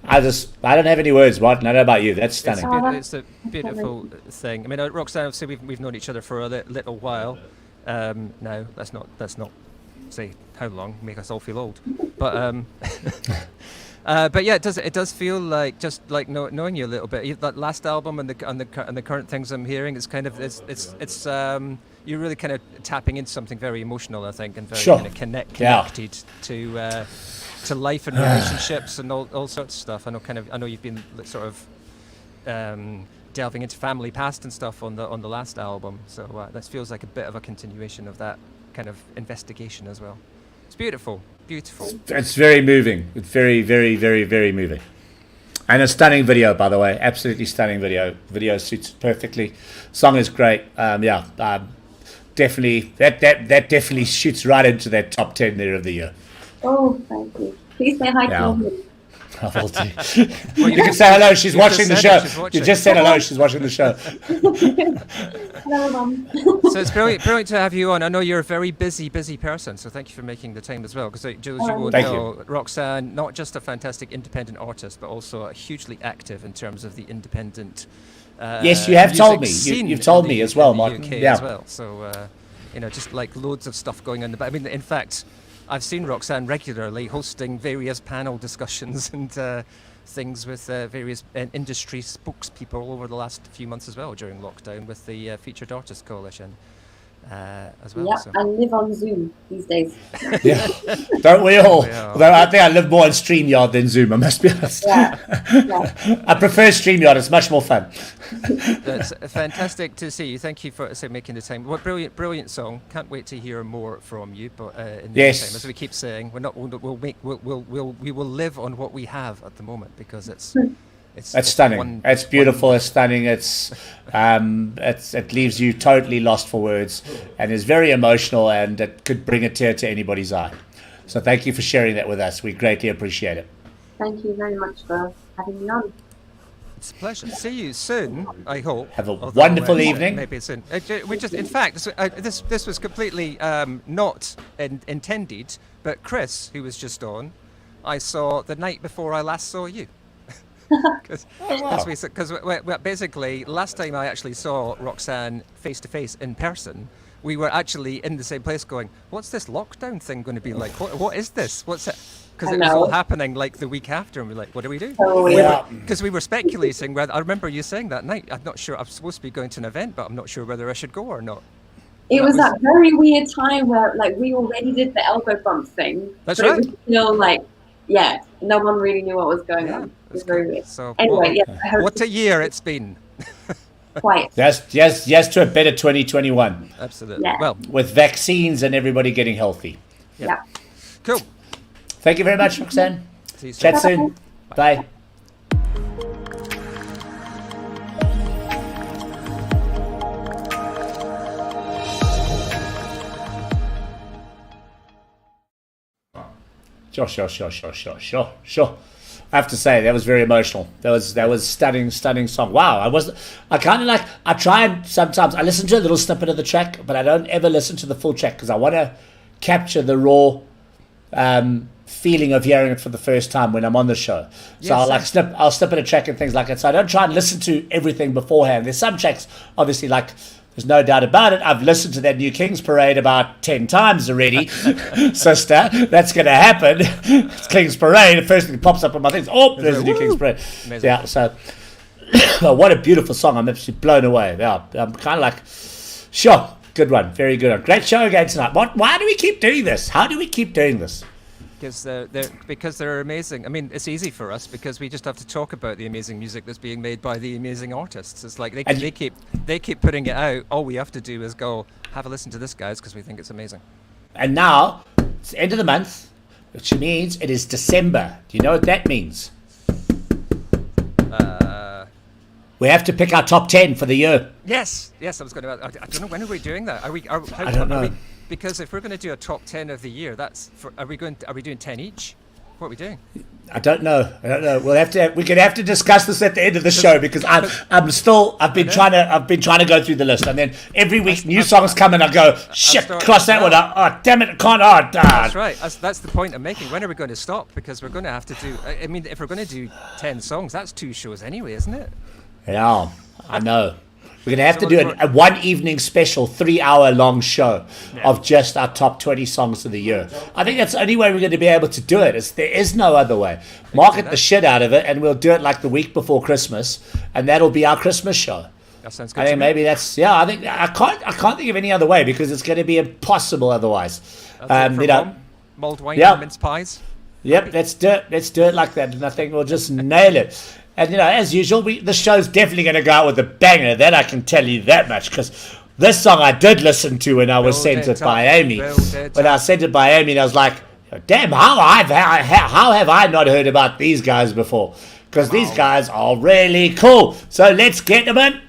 I don't have any words, Martin. I don't know about you. That's stunning. It's a beautiful thing. I mean, Roxanne, obviously we've known each other for a little while. No, let's not say how long, make us all feel old. But but yeah, it does feel like just like knowing you a little bit. That last album and the current things I'm hearing, it's kind of it's you're really kind of tapping into something very emotional, I think, and very kind of connected to life and relationships and all sorts of stuff. I know you've been sort of delving into family past and stuff on the last album, so this feels like a bit of a continuation of that kind of investigation as well. It's beautiful. It's very moving. It's very, very, very, very moving. And a stunning video, by the way. Absolutely stunning video. Video suits it perfectly. Song is great. Definitely that definitely shoots right into that top 10 there of the year. Oh, thank you. Please say hi to me. I will do. You can say hello. She's watching the show. You just said hello. She's watching the show. Hello, Mum. So it's brilliant to have you on. I know you're a very busy person, so thank you for making the time as well. Because as you will know, Roxanne, not just a fantastic independent artist, but also hugely active in terms of the independent. Yes, you have told me. You've told me as well, Martin. UK as well. So just like loads of stuff going on. But I mean, in fact, I've seen Roxanne regularly hosting various panel discussions and things with various industry spokespeople over the last few months as well during lockdown with the Featured Artists Coalition as well. Yeah, So. I live on Zoom these days. Yeah, don't we all? Although I think I live more on StreamYard than Zoom, I must be honest. Yeah. I prefer StreamYard. It's much more fun. That's fantastic to see you. Thank you for making the time. What brilliant song. Can't wait to hear more from you. But in the meantime, as we keep saying, we will live on what we have at the moment because it's stunning. It's beautiful. It's stunning. It leaves you totally lost for words, and is very emotional, and it could bring a tear to anybody's eye. So thank you for sharing that with us. We greatly appreciate it. Thank you very much for having me on. It's a pleasure. See you soon, I hope. Have a wonderful evening. Maybe soon. In fact, this was completely not intended, but Chris, who was just on, I saw the night before I last saw you. Because basically, last time I actually saw Roxanne face to face in person, we were actually in the same place going, what's this lockdown thing going to be like? What is this? What's it? Because it was all happening like the week after, and we're like, what do we do? Because we were speculating whether, I remember you saying that night, I'm not sure, I'm supposed to be going to an event, but I'm not sure whether I should go or not. It was that very weird time where like we already did the elbow bump thing. That's right. It was still like, no one really knew what was going on. It was very weird. So, anyway, what a year it's been. Quite. Yes, to a better 2021. Absolutely. Yeah. Well, with vaccines and everybody getting healthy. Yeah. Cool. Thank you very much, Roxanne. See you soon. Chat soon. Bye. Sure. I have to say that was very emotional. That was stunning song. Wow, I try and sometimes I listen to a little snippet of the track, but I don't ever listen to the full track because I want to capture the raw feeling of hearing it for the first time when I'm on the show. So I'll snip at a track and things like that. So I don't try and listen to everything beforehand. There's some tracks, obviously, like There's no doubt about it. I've listened to that New Kings Parade about 10 times already, sister. That's going to happen. It's Kings Parade. The first thing that pops up on my things. Oh, there's a New Kings Parade. Amazing. Yeah, so what a beautiful song. I'm absolutely blown away. Yeah, I'm kind of like, sure, good one. Very good one. Great show again tonight. Why do we keep doing this? How do we keep doing this? Because they're amazing. I mean, it's easy for us because we just have to talk about the amazing music that's being made by the amazing artists. It's like they keep putting it out. All we have to do is go have a listen to this, guys, because we think it's amazing. And now it's the end of the month, which means it is December. Do you know what that means? We have to pick our top 10 for the year. Yes. I was going to. I don't know, when are we doing that? I don't know. Because if we're going to do a top 10 of the year, are we doing 10 each? What are we doing? I don't know. We're gonna have to discuss this at the end of the show because I've been trying to go through the list, and then every week new songs come and I go, shit, cross that one out. Oh, damn it, I can't. Oh, that's right. That's the point I'm making. When are we going to stop? Because we're going to have to do. I mean, if we're going to do 10 songs, that's 2 shows anyway, isn't it? Yeah, I know. We're going to have to do a one evening special 3-hour long show of just our top 20 songs of the year. I think that's the only way we're going to be able to do it. There is no other way. Market the shit out of it, and we'll do it like the week before Christmas, and that'll be our Christmas show. That sounds good. I think maybe that's I think I can't think of any other way because it's going to be impossible otherwise. Mulled wine and mince pies. Yep, let's do it like that, and I think we'll just nail it. And as usual, the show's definitely going to go out with a banger. That I can tell you that much, because this song I did listen to when I was sent it by Amy. When I sent it by Amy, and I was like, "Damn, how have I not heard about these guys before?" Because these guys are really cool. So let's get them in.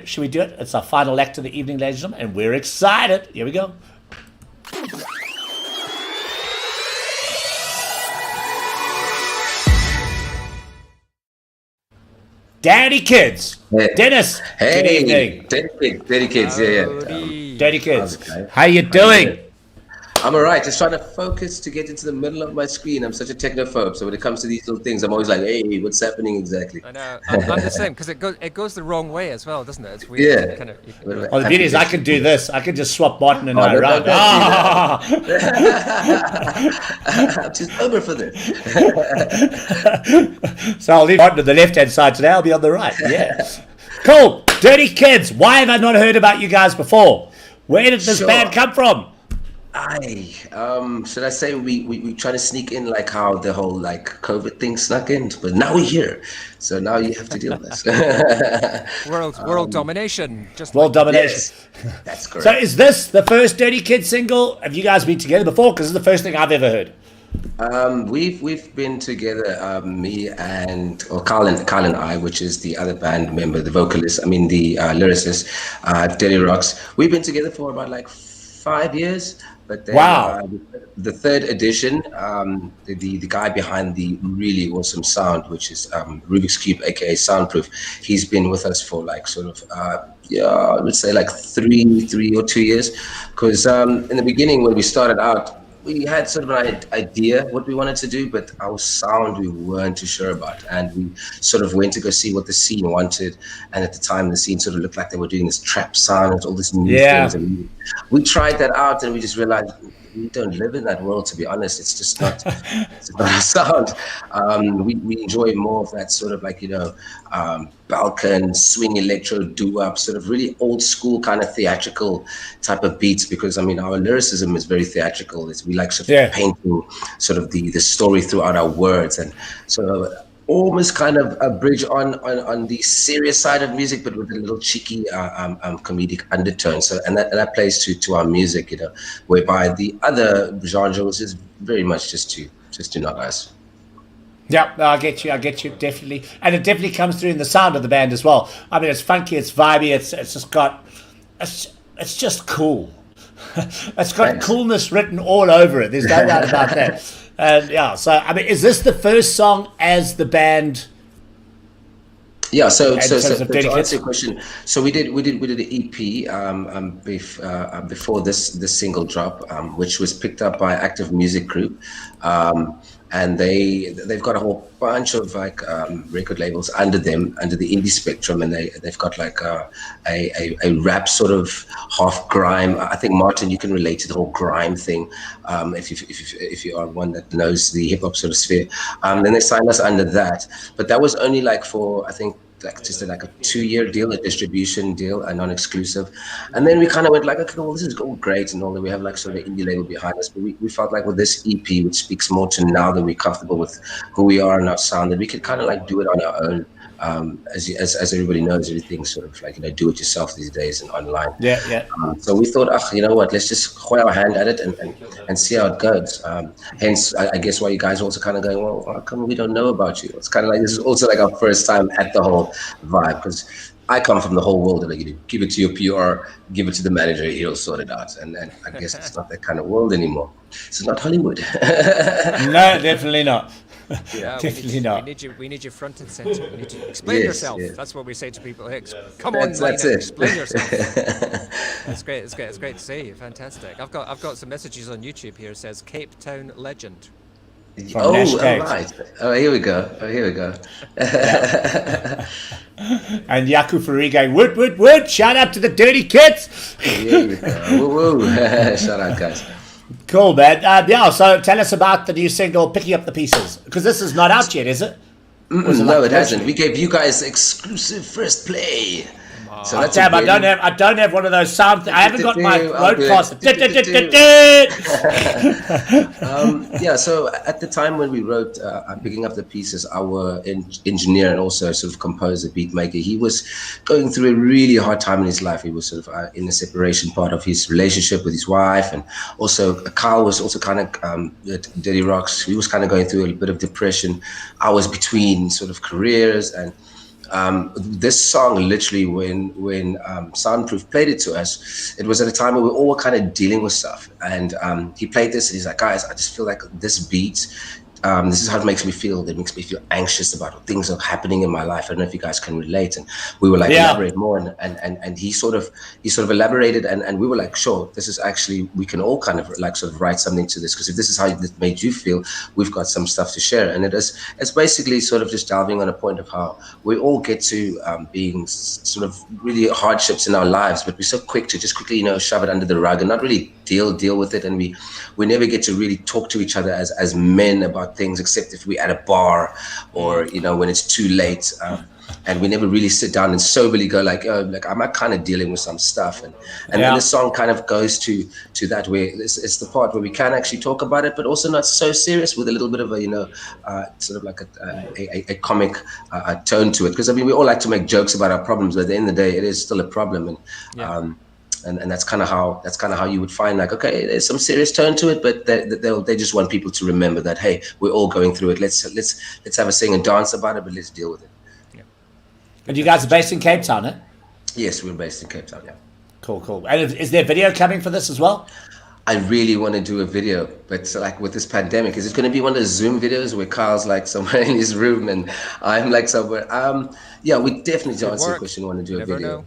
Should we do it? It's our final act of the evening, ladies and gentlemen, and we're excited. Here we go. Derty Kids. Hey. Dennis. Hey. Good evening. Derty Kids. Yeah. Derty Kids. How you doing? I'm alright. Just trying to focus to get into the middle of my screen. I'm such a technophobe, so when it comes to these little things, I'm always like, "Hey, what's happening exactly?" I know. I'm the same because it goes the wrong way as well, doesn't it? It's weird. Yeah. Well, the beauty is I can do this. I can just swap Martin and I around. I'm too sober for this. So I'll leave Martin to the left-hand side today. I'll be on the right. Yeah. Cool. Derty Kids. Why have I not heard about you guys before? Where did this band come from? Should I say we try to sneak in like how the whole like COVID thing snuck in, but now we're here, so now you have to deal with this. World domination, domination. Yes, that's correct. So is this the first Derty Kids single? Have you guys been together before? Because it's the first thing I've ever heard. We've been together, me and Carl and I, which is the other band member, the vocalist. I mean the lyricist, Derty Rocks. We've been together for about like 5 years. But then, the third edition, the guy behind the really awesome sound, which is Rubik's Cube, aka Soundproof, he's been with us for like sort of I would say like three or 2 years. Because in the beginning when we started out, we had sort of an idea what we wanted to do, but our sound we weren't too sure about, and we sort of went to go see what the scene wanted. And at the time, the scene sort of looked like they were doing this trap sound and all this new things. And we tried that out, and we just realized we don't live in that world. To be honest, it's just not. It's not our sound. We enjoy more of that sort of like Balkan swing electro doo-wop, sort of really old school kind of theatrical type of beats, because I mean our lyricism is very theatrical. We like sort of painting sort of the story throughout our words, and so almost kind of a bridge on the serious side of music, but with a little cheeky comedic undertone. So and that plays to our music, whereby the other genres is very much just to not us. Yeah, no, I get you, definitely. And it definitely comes through in the sound of the band as well. I mean, it's funky, it's vibey, it's just got, it's just cool. It's got coolness written all over it. There's no doubt about that. And so I mean, is this the first song as the band? Yeah, so to answer your question, so we did an EP before this single drop, which was picked up by Active Music Group, and they've got a whole bunch of like record labels under them, under the indie spectrum, and they've got like a rap sort of half grime. I think Martin, you can relate to the whole grime thing, if you are one that knows the hip hop sort of sphere. Then they signed us under that, but that was only like for, I think, like just like a 2-year deal, a distribution deal, a non-exclusive. And then we kind of went like, okay, well, this is all great and all that. We have like sort of an indie label behind us, but we felt like with this EP, which speaks more to now that we're comfortable with who we are and our sound, that we could kind of like do it on our own. As everybody knows, everything's sort of like, do it yourself these days and online. Yeah. So we thought, you know what, let's just throw our hand at it and see how it goes. Hence, I guess why you guys are also kind of going, well, how come we don't know about you? It's kind of like, this is also like our first time at the whole vibe, because I come from the whole world of like, give it to your PR, give it to the manager, he'll sort it out. And I guess it's not that kind of world anymore. It's not Hollywood. No, definitely not. Yeah, Definitely not. We need you front and center. We need to explain yourself. Yes. That's what we say to people. Hey, come on, That's Lina, it. explain yourself. That's great. It's great to see you. Fantastic. I've got some messages on YouTube here. It says Cape Town legend. All right. Here we go. And Yaku Faree going, wood. Shout out to the Derty Kids. Here we go. Woo. Shout out, guys. Cool, man. Yeah, so tell us about the new single, Picking Up the Pieces. Because this is not out yet, is it? No, it hasn't. We gave you guys exclusive first play. So that's damn, I don't have one of those sound. I haven't got my roadcaster. Yeah. So at the time when we wrote "Picking Up the Pieces," our engineer and also sort of composer, beat maker, he was going through a really hard time in his life. He was sort of in the separation part of his relationship with his wife, and also Carl was also kind of Derty Rocks. He was kind of going through a bit of depression. I was between sort of careers and. This song, literally, when Soundproof played it to us, it was at a time where we all were kind of dealing with stuff. And he played this, and he's like, guys, I just feel like this beat, this is how it makes me feel. It makes me feel anxious about what things are happening in my life. I don't know if you guys can relate. And we were like, elaborate more. And he sort of elaborated, and we were like, sure, this is actually, we can all kind of like sort of write something to this, because if this is how it made you feel, we've got some stuff to share. And it's basically sort of just delving on a point of how we all get to being sort of really hardships in our lives, but we're so quick to just quickly, shove it under the rug and not really deal with it. And we never get to really talk to each other as men about things, except if we're at a bar or when it's too late, and we never really sit down and soberly go like, oh, like I'm kind of dealing with some stuff, and then the song kind of goes to that, where it's the part where we can actually talk about it, but also not so serious, with a little bit of a sort of like a comic tone to it, because I mean we all like to make jokes about our problems, but at the end of the day it is still a problem. And that's kind of how you would find, like, okay, there's some serious tone to it, but they just want people to remember that, hey, we're all going through it. Let's have a sing and dance about it, but let's deal with it. Yeah. And you guys are based in Cape Town, eh? Yes, we're based in Cape Town. Yeah. Cool. And is there video coming for this as well? I really want to do a video, but like with this pandemic, is it going to be one of those Zoom videos where Carl's like somewhere in his room and I'm like somewhere? Yeah, we definitely, to answer your question, want to do a video.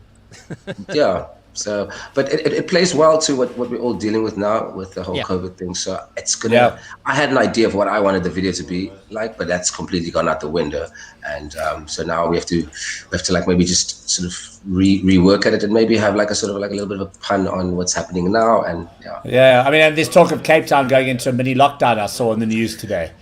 Yeah. So, but it plays well to what we're all dealing with now with the whole COVID thing. So it's gonna. I had an idea of what I wanted the video to be like, but that's completely gone out the window. And so now we have to like maybe just sort of rework at it and maybe have like a sort of like a little bit of a pun on what's happening now. And yeah. I mean, and there's talk of Cape Town going into a mini lockdown. I saw in the news today.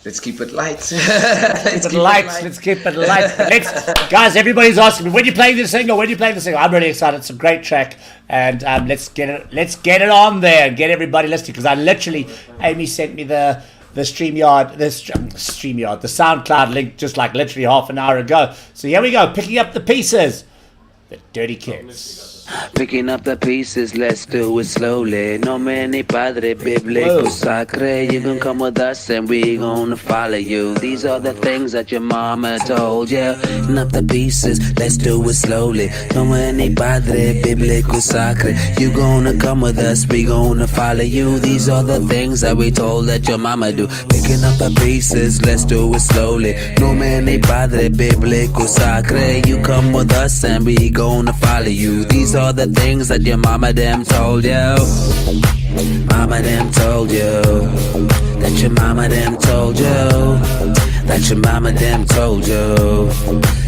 Let's keep it light. Let's keep it light. Guys, everybody's asking me, when you playing the single? I'm really excited. It's a great track, and let's get it on there and get everybody listening. Because I literally, Amy sent me the StreamYard, the SoundCloud link just like literally half an hour ago. So here we go, Picking Up the Pieces, the Derty Kids. Picking up the pieces, let's do it slowly. No many padre biblical sacre. You can come with us and we gonna follow you. These are the things that your mama told you. Picking up the pieces, let's do it slowly. No many padre biblical sacre. You gonna come with us, we gonna follow you. These are the things that we told that your mama do. Picking up the pieces, let's do it slowly. No many padre biblical sacre. You come with us and we gonna follow you. These all the things that your mama them told you. Mama them told you. That your mama them told you. That your mama them told you.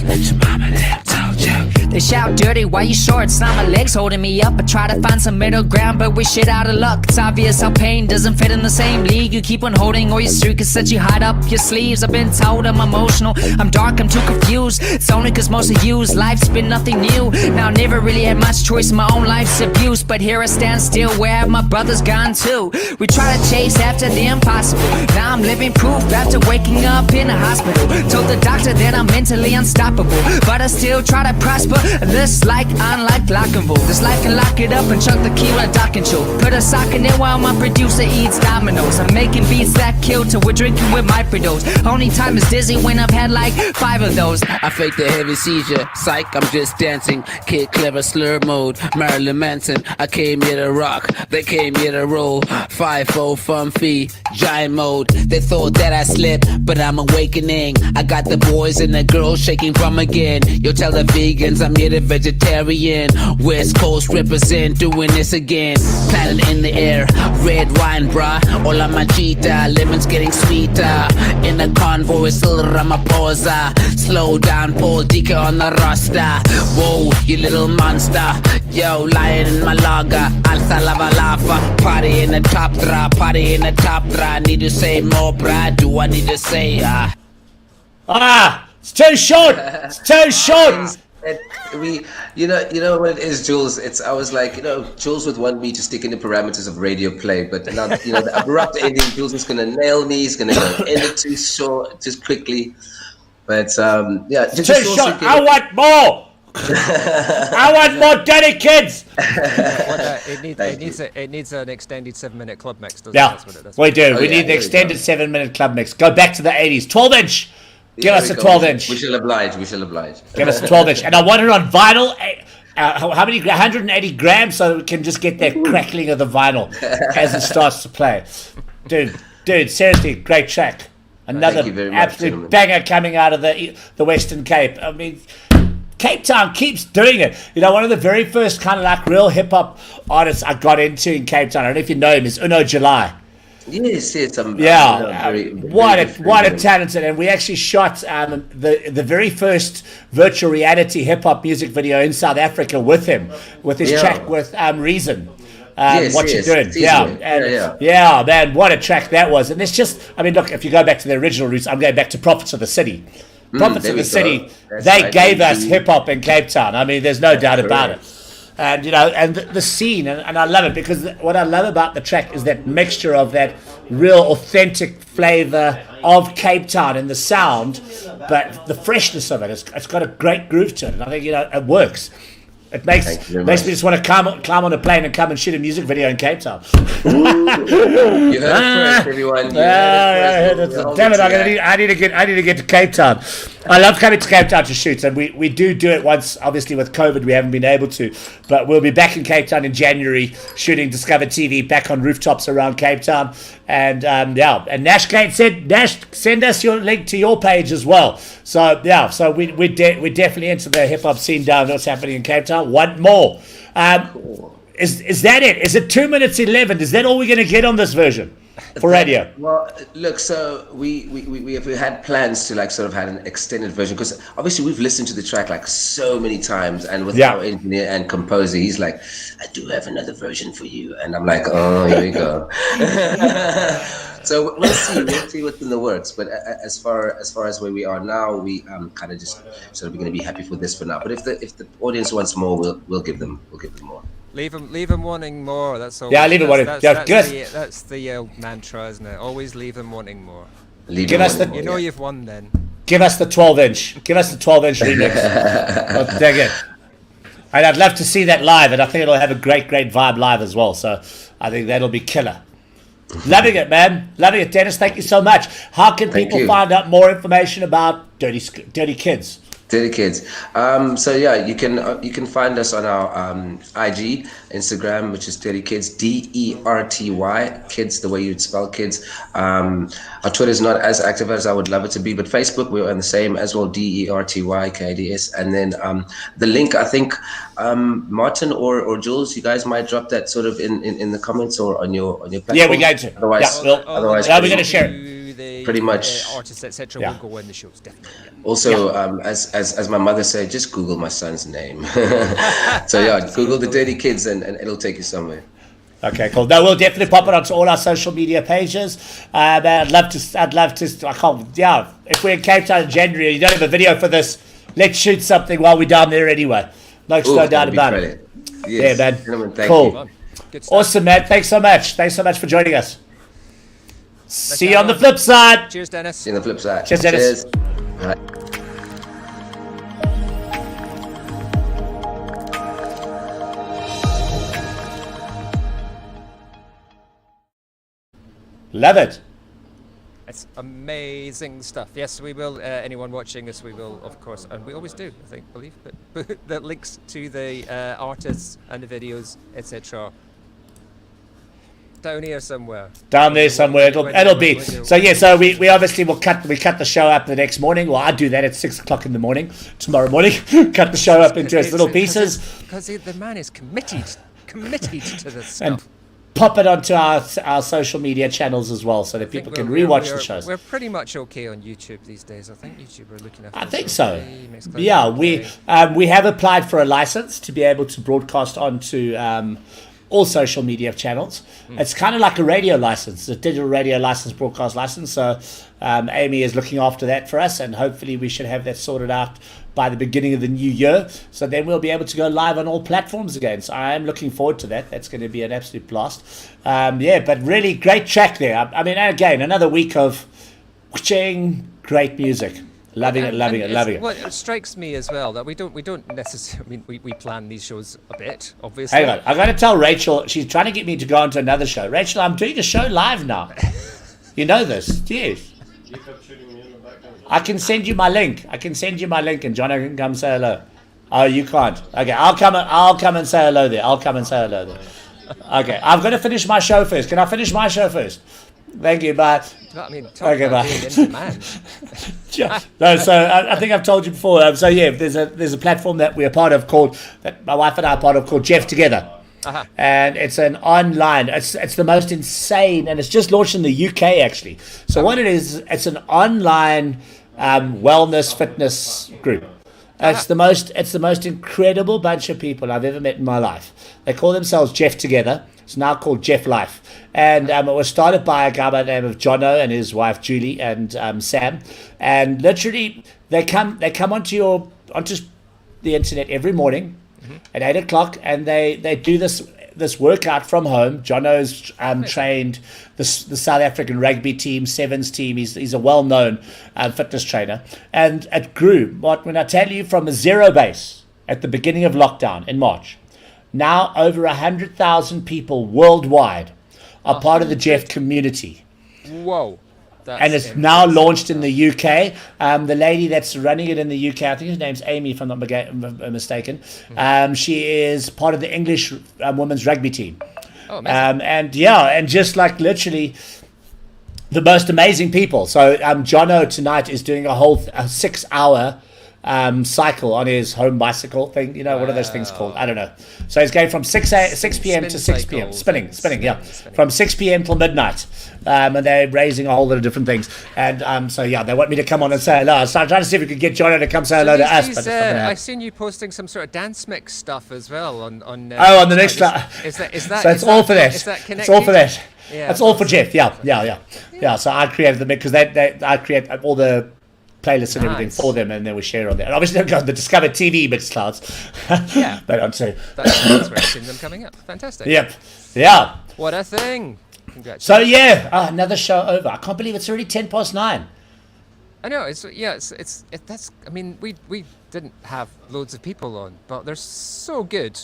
That your mama them told you. They shout dirty, why you short? It's not my legs holding me up. I try to find some middle ground, but we're shit out of luck. It's obvious how pain doesn't fit in the same league. You keep on holding all your secrets that you hide up your sleeves. I've been told I'm emotional, I'm dark, I'm too confused. It's only cause most of you's life's been nothing new. Now I never really had much choice in my own life's abuse, but here I stand still, where have my brothers gone to? We try to chase after the impossible. Now I'm living proof after waking up in a hospital. Told the doctor that I'm mentally unstoppable, but I still try to prosper. This like unlike Lockenville. This life can lock it up and chuck the key with a dock and chill. Put a sock in it while my producer eats dominoes. I'm making beats that kill till we're drinking with my predose. Only time is dizzy when I've had like 5 of those. I faked a heavy seizure, psych, I'm just dancing. Kid clever slur mode, Marilyn Manson. I came here to rock, they came here to roll. 5-0 fun fee, giant mode. They thought that I slipped, but I'm awakening. I got the boys and the girls shaking from again. Yo, tell the vegans I'm here to vegetarian. West Coast represent, doing this again. Planet in the air, red wine, brah. All on my cheetah, lemons getting sweeter. In the convoy, still Ramaphosa. Slow down, Paul Dicker on the roster. Whoa, you little monster. Yo, lying in my lager. Alsa lava lava. Party in the top draw, party in the top draw. Need to say more, brah. Do I need to say, It's too short. It's too short. You know what it is, Jules. I was like, Jules would want me to stick in the parameters of radio play, but now, the abrupt ending, Jules is gonna nail me. He's gonna end it too short, just quickly. But yeah, it's too short. I want more. I want more Derty Kids. It needs an extended 7-minute club mix. Doesn't Yeah, it? we do. We need the extended 7-minute club mix. Go back to the 80s. 12-inch. Give us a 12-inch. We shall oblige. Give us a 12-inch. And I want it on vinyl. How many? 180 grams, so we can just get that crackling of the vinyl as it starts to play. Dude, seriously, great track. Another absolute banger coming out of the Western Cape. I mean, Cape Town keeps doing it. One of the very first kind of like real hip-hop artists I got into in Cape Town, I don't know if you know him, is Uno July. Yes. What a talented, and we actually shot the very first virtual reality hip hop music video in South Africa with him, with his track with Reason. What you doing? Yeah, man, what a track that was. And it's just, I mean, look, if you go back to the original roots, I'm going back to Prophets of the City. Prophets of the City, they gave us hip hop in Cape Town. I mean, there's no doubt about it. And and the scene, and I love it, because what I love about the track is that mixture of that real authentic flavor of Cape Town and the sound, but the freshness of it. It's got a great groove to it, and I think it works. It makes me just want to climb on a plane and come and shoot a music video in Cape Town. You heard it first, everyone. Damn it! I need to get to Cape Town. I love coming to Cape Town to shoot, and we do it once. Obviously, with COVID, we haven't been able to, but we'll be back in Cape Town in January, shooting Discover TV back on rooftops around Cape Town. And and Nash Kate said, Nash, send us your link to your page as well. So we're definitely into the hip hop scene down. What's happening in Cape Town? Want more? Is that it? Is it 2 minutes 11? Is that all we're going to get on this version for radio? Well, look, so we had plans to like sort of had an extended version, because obviously we've listened to the track like so many times, and with our engineer and composer, he's like, I do have another version for you, and I'm like, oh, here we go. So we'll see what's in the works. But as far as where we are now, we kind of just sort of going to be happy for this for now. But if the audience wants more, we'll give them more. Leave them wanting more. That's all. Yeah, leave them wanting. That's the mantra, isn't it? Always leave them wanting more. You've won then. Give us the 12-inch. Give us the 12-inch remix. I'll dig it. And I'd love to see that live, and I think it'll have a great vibe live as well. So I think that'll be killer. Loving it, man. Loving it, Dennis. Thank you so much. How can people find out more information about Derty Kids? Derty Kids. So yeah, you can find us on our IG, Instagram, which is Derty Kids, DERTY Kids, the way you'd spell kids. Our Twitter is not as active as I would love it to be, but Facebook we're on the same as well, DERTYKIDS. And then the link, I think Martin or Jules, you guys might drop that sort of in the comments or on your platform. Yeah, we're going to. Otherwise, we're going to share it. Pretty much artists, etc. will go in the shows, definitely. Also, as my mother said, just Google my son's name. So yeah, Google the Derty Kids and it'll take you somewhere. Okay, cool. No, we'll definitely pop it onto all our social media pages. I'd love to. I can't. Yeah, if we're in Cape Town in January, you don't have a video for this. Let's shoot something while we're down there anyway. No doubt about it. Yes. Yeah, man. Gentlemen, thank Cool. you. Awesome, man. Thanks so much. Thanks so much for joining us. See you on the flip side. Cheers, Dennis. See you on the flip side. Cheers, Dennis. Cheers. All right. Love it. It's amazing stuff. Yes, we will. Anyone watching this, we will, of course, and we always do, I think, believe, but the links to the artists and the videos, etc. Down here somewhere. Down there somewhere. It'll be. So yeah. So we obviously will cut the show up the next morning. Well, I do that at 6 o'clock in the morning tomorrow morning. Cut the show up into its little pieces. Because the man is committed to this stuff. And pop it onto our social media channels as well, so that people can rewatch the shows. We're pretty much okay on YouTube these days. I think YouTube are looking at. I think so. Yeah, we have applied for a license to be able to broadcast onto all social media channels. It's kind of like a radio license, a digital radio license, broadcast license. So Amy is looking after that for us, and hopefully we should have that sorted out by the beginning of the new year. So then we'll be able to go live on all platforms again. So I am looking forward to that. That's going to be an absolute blast. Yeah, but really great track there. I mean, again, another week of great music. Loving it. Well, it strikes me as well that we don't necessarily. I mean, we plan these shows a bit, obviously. Hang on, I'm going to tell Rachel. She's trying to get me to go on to another show. Rachel, I'm doing a show live now. You know this, yes. I can send you my link. and Jono can come say hello. Oh, you can't. Okay, I'll come and say hello there. Okay, I'm going to finish my show first. Can I finish my show first? Thank you, bye. I mean, okay, bye. Yeah. No, so I think I've told you before. So yeah, there's a platform that we're part of that my wife and I are part of called Jeff Together. Uh-huh. And it's an online. It's the most insane, and it's just launched in the UK actually. So what it is, it's an online wellness fitness group. It's the most incredible bunch of people I've ever met in my life. They call themselves Jeff Together. It's now called Jeff Life, and it was started by a guy by the name of Jono and his wife Julie and Sam. And literally, they come onto the internet every morning at 8 o'clock, and they do this workout from home. Jono's trained the South African rugby team, sevens team. He's a well-known fitness trainer, and it grew. When I tell you, from a zero base at the beginning of lockdown in March, now over 100,000 people worldwide are part of the Jeff community. Whoa. And it's now launched in the UK. The lady that's running it in the UK, I think her name's Amy, if I'm not mistaken. She is part of the English women's rugby team. Oh, amazing. And just like literally the most amazing people. So Jono tonight is doing a 6-hour cycle on his home bicycle thing. You know, what are those things called? I don't know. So he's going from 6 p.m. to 6 p.m. Spinning, yeah. From 6 p.m. till midnight. And they're raising a whole lot of different things. And so, yeah, they want me to come on and say hello. I was trying to see if we could get Jono to come say hello to us. But I've seen you posting some sort of dance mix stuff as well on on the next slide. Is that so it's all for that. Is that connected? It's all for that. Yeah, it's all for Jeff. Yeah. So I created the mix because I create all the playlists and everything for them, and then we share on there. And obviously, they've got the Discover TV mix clouds. Yeah, but on too. That's where I've seen them coming up. Fantastic. Yep. Yeah. What a thing! Congratulations. So yeah, another show over. I can't believe it's already 9:10. I know. That's. I mean, we didn't have loads of people on, but they're so good.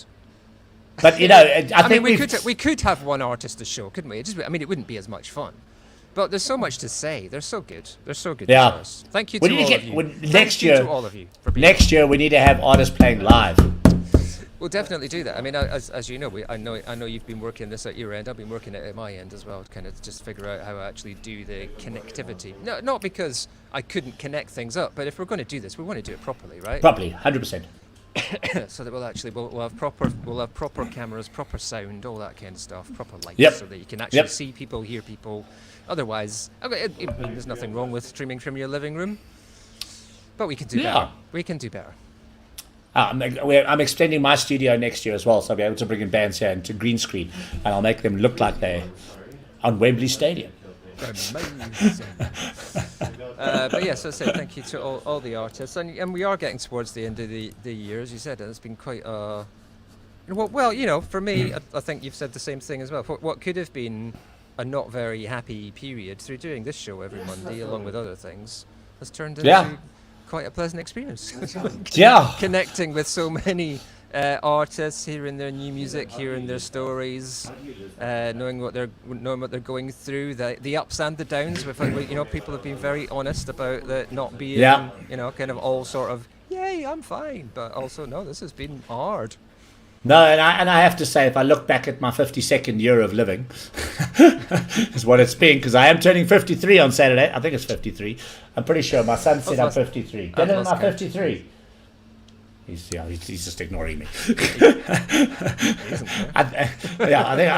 But you know, I think we could have one artist a show, couldn't we? It wouldn't be as much fun. But there's so much to say. They're so good. They're so good. Yeah. To us. Thank you We to need to all get of you. next Thank you year. to all of you for being Next year, we need to have artists playing live. We'll definitely do that. I mean, as you know, I know you've been working this at your end. I've been working it at my end as well, to kind of just figure out how I actually do the connectivity. No, not because I couldn't connect things up, but if we're going to do this, we want to do it properly, right? Properly, 100%. So that we'll have proper cameras, proper sound, all that kind of stuff, proper lights, Yep. so that you can actually Yep. see people, hear people. Otherwise, I mean, there's nothing wrong with streaming from your living room, but we can do Yeah. better. We can do better. I'm extending my studio next year as well, so I'll be able to bring in bands here into green screen, and I'll make them look like they're on Wembley Stadium. Amazing. But yes, as I said, thank you to all the artists, and we are getting towards the end of the year, as you said, and it's been quite well, you know, for me, I think you've said the same thing as well. What could have been a not very happy period through doing this show every Monday, along with other things, has turned into quite a pleasant experience. Yeah. Connecting with so many artists, hearing their new music, hearing their stories, knowing what they're going through, the ups and the downs. With, you know, people have been very honest about that not being, you know, kind of all sort of, yay, I'm fine, but also no, this has been hard. No, and I have to say, if I look back at my 52nd year of living, is what it's been, because I am turning 53 on Saturday. I think it's 53. I'm pretty sure my son said I'm 53. Did am I 53? He's just ignoring me. I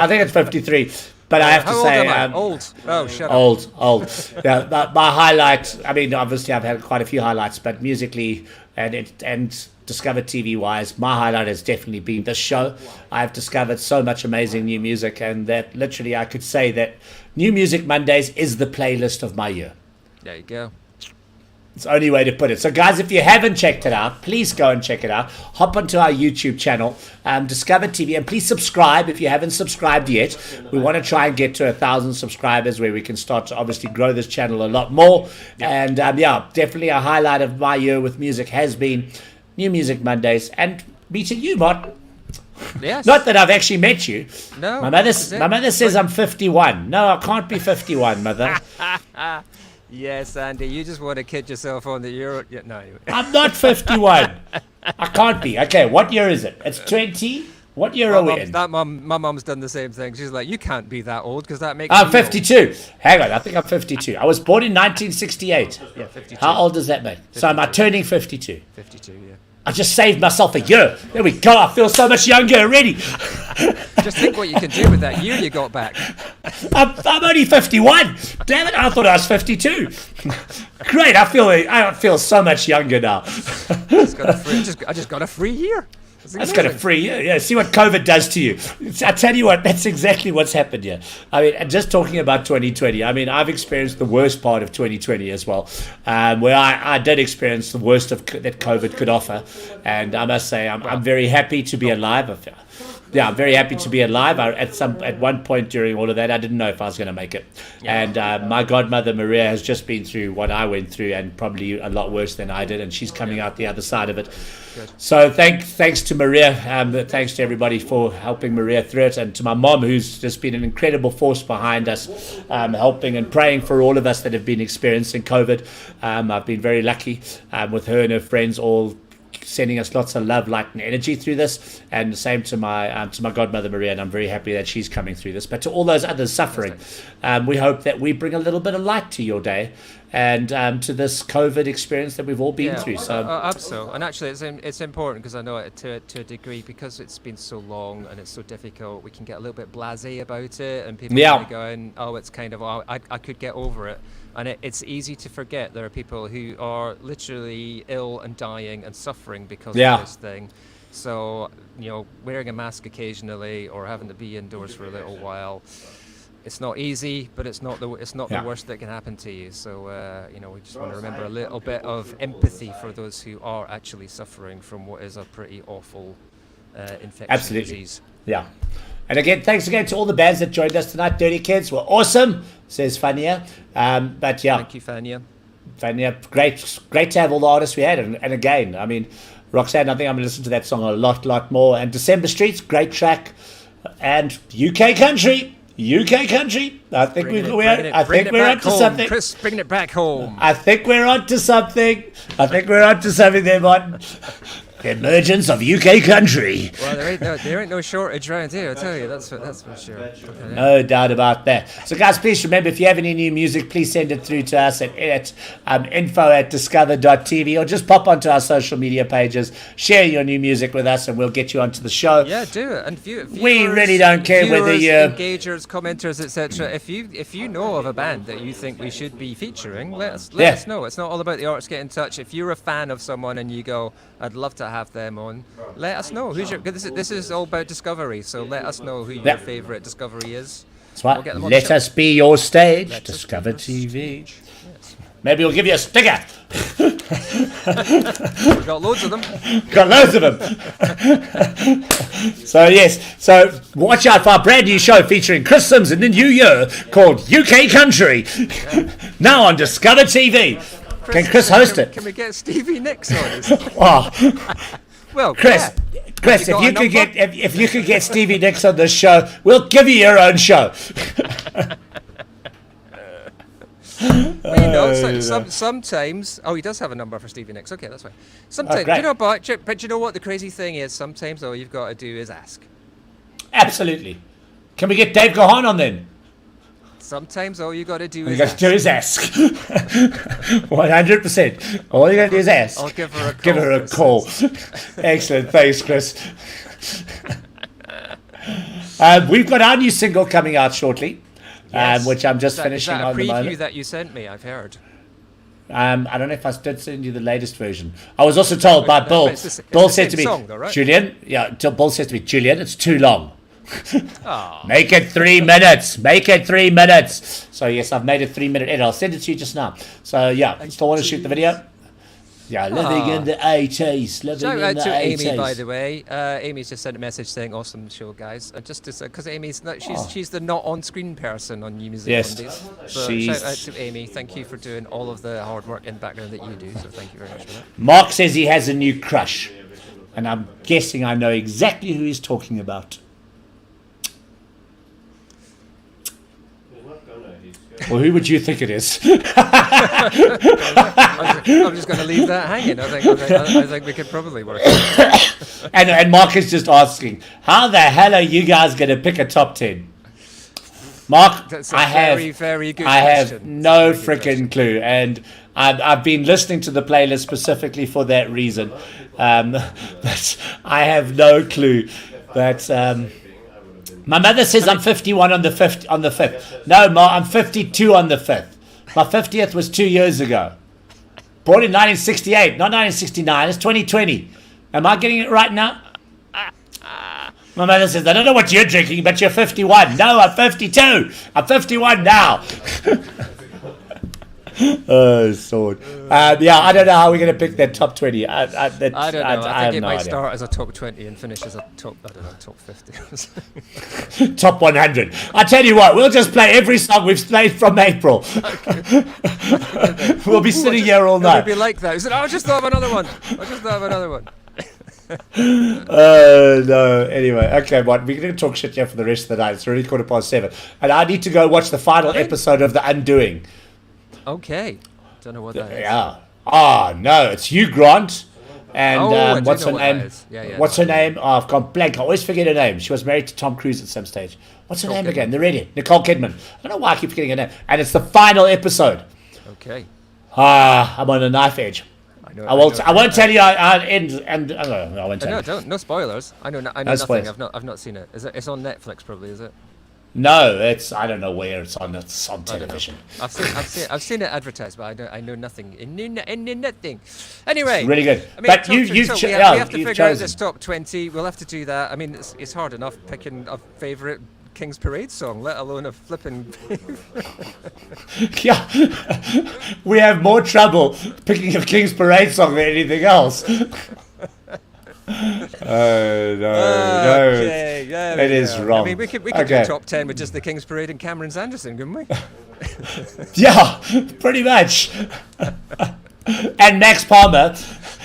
think it's 53. But I have to say, old. Oh, shut up. Old. Yeah, my highlight. I mean, obviously, I've had quite a few highlights, but musically and Discover TV wise, my highlight has definitely been this show. I've discovered so much amazing new music, and that literally I could say that New Music Mondays is the playlist of my year. There you go. It's the only way to put it. So, guys, if you haven't checked it out, please go and check it out. Hop onto our YouTube channel, Discover TV, and please subscribe if you haven't subscribed yet. We want to try and get to 1,000 subscribers where we can start to obviously grow this channel a lot more. And, definitely a highlight of my year with music has been New Music Mondays and meeting you, Mott. Yes. Not that I've actually met you. No. My mother says I'm 51. No, I can't be 51, mother. Yes, Andy, you just want to kid yourself on that you're... Yeah, no, anyway. I'm not 51. I can't be. Okay, what year is it? It's 20. What year are we in? My mum's done the same thing. She's like, you can't be that old because that makes I'm me 52. Hang on, I think I'm 52. I was born in 1968. old. Yeah, 52. How old does that make? 52. So am I turning 52? 52, yeah. I just saved myself a year. There we go. I feel so much younger already. Just think what you can do with that year you got back. I'm only 51. Damn it! I thought I was 52. Great. I feel so much younger now. I just got a free year. I just got a free year. Yeah. See what COVID does to you. I tell you what, that's exactly what's happened here. I mean, just talking about 2020. I mean, I've experienced the worst part of 2020 as well, where I did experience the worst that COVID could offer, and I must say, I'm very happy to be alive. I'm very happy to be alive. At one point during all of that, I didn't know if I was going to make it. Yeah. And my godmother Maria has just been through what I went through, and probably a lot worse than I did, and she's coming out the other side of it. Good. So thanks to Maria, thanks to everybody for helping Maria through it, and to my mom, who's just been an incredible force behind us, helping and praying for all of us that have been experiencing COVID. I've been very lucky with her and her friends all sending us lots of love, light, and energy through this, and the same to my godmother Maria, and I'm very happy that she's coming through this. But to all those others suffering, we hope that we bring a little bit of light to your day and to this COVID experience that we've all been through. So absolutely, and actually it's important, because I know it to a degree, because it's been so long and it's so difficult, we can get a little bit blasé about it, and people are going, oh, it's kind of, oh, I could get over it. And it's easy to forget there are people who are literally ill and dying and suffering because of this thing. So, you know, wearing a mask occasionally or having to be indoors for a little while, it's not easy, but it's not the worst that can happen to you. So, you know, we just want to remember a little bit of empathy for those who are actually suffering from what is a pretty awful infectious disease. Yeah. And again, thanks again to all the bands that joined us tonight. Derty Kids were awesome, says Fania. But yeah. Thank you, Fania. Fania, great to have all the artists we had. And again, I mean, Roxanne, I think I'm going to listen to that song a lot more. And December Streets, great track. And UK Country, UK country. I think Bringing we're back onto home. something. Chris, bringing it back home. I think we're onto something. There, Martin. The emergence of UK country. Well, there ain't no shortage around here, I tell you, that's for sure. Okay. No doubt about that. So, guys, please remember, if you have any new music, please send it through to us at info@discover.tv, or just pop onto our social media pages, share your new music with us, and we'll get you onto the show. Yeah, do it. And we really don't care whether you're engagers, commenters, etc. If you know of a band that you think we should be featuring, let us know. It's not all about the arts. Get in touch. If you're a fan of someone and you go, I'd love to have them on, let us know. This is all about discovery, so let us know who your favourite discovery is. That's right. We'll let us be your stage, Discover TV. Yes. Maybe we'll give you a sticker. We've got loads of them. So watch out for our brand new show featuring Chris Sims in the new year called UK Country. Now on Discover TV. Can Chris host it? Can we get Stevie Nicks on? Well, Chris, if you could get Stevie Nicks on this show, we'll give you your own show. Well, sometimes. Oh, he does have a number for Stevie Nicks. Okay, that's fine. Sometimes, but you know what the crazy thing is? Sometimes all you've got to do is ask. Absolutely. Can we get Dave Gahan on then? Sometimes all you got to do is ask. 100%. All you got to do is ask. I'll give her a call. Give her a call. Excellent. Thanks, Chris. We've got our new single coming out shortly, which I'm just finishing on the moment. Is that a preview that you sent me? I've heard. I don't know if I did send you the latest version. I was also told by Bill. Bill said to me, Julian, Bill said to me, Julian, it's too long. Make it 3 minutes. So yes, I've made a 3-minute edit. I'll send it to you just now. So still want to shoot the video? Yeah, living in the 80s. Shout out to Amy, by the way. Amy's just sent a message saying, "Awesome show, guys." Just because Amy's she's the not on-screen person on New Music Mondays. So shout out to Amy. Thank you for doing all of the hard work in the background that you do. So thank you very much for that. Mark says he has a new crush, and I'm guessing I know exactly who he's talking about. Well, who would you think it is? I'm just going to leave that hanging. I think we could probably work it. And Mark is just asking, how the hell are you guys going to pick a top 10? Mark, That's a very good I question. have no freaking clue. And I've been listening to the playlist specifically for that reason. But I have no clue. But my mother says I'm 51 on the 5th. No, Ma, I'm 52 on the 5th. My 50th was 2 years ago. Born in 1968, not 1969. It's 2020. Am I getting it right now? My mother says, I don't know what you're drinking, but you're 51. No, I'm 52. I'm 51 now. Oh, sword. I don't know how we're going to pick that top 20. I don't know. I think it might start as a top 20 and finish as a top 50. Top 100. I tell you what, we'll just play every song we've played from April. We'll be sitting here all night. It'll be like that. He said, I'll just have another one. No. Anyway, okay, we're going to talk shit here for the rest of the night. It's already 7:15. And I need to go watch the final episode of The Undoing. Okay. Don't know what that is. Yeah. Oh, no. It's Hugh Grant. And what's her name? What's her name? Oh, I've gone blank. I always forget her name. She was married to Tom Cruise at some stage. What's her name again? The redhead. Nicole Kidman. I don't know why I keep forgetting her name. And it's the final episode. Okay. I'm on a knife edge. I won't tell you. I won't tell you. No spoilers. I know nothing. Spoilers. I've not seen it. It's on Netflix, probably, is it? No, I don't know where it's on. It's on television. I've seen it advertised, but I know nothing. I know nothing. Anyway, it's really good. I mean, but we have to figure out this top 20. We'll have to do that. I mean, it's hard enough picking a favourite King's Parade song, let alone a flipping. Yeah, we have more trouble picking a King's Parade song than anything else. No. Okay, it is wrong. I mean, we could do a top 10 with just the King's Parade and Cameron Sanderson, couldn't we? Yeah, pretty much. And Max Palmer.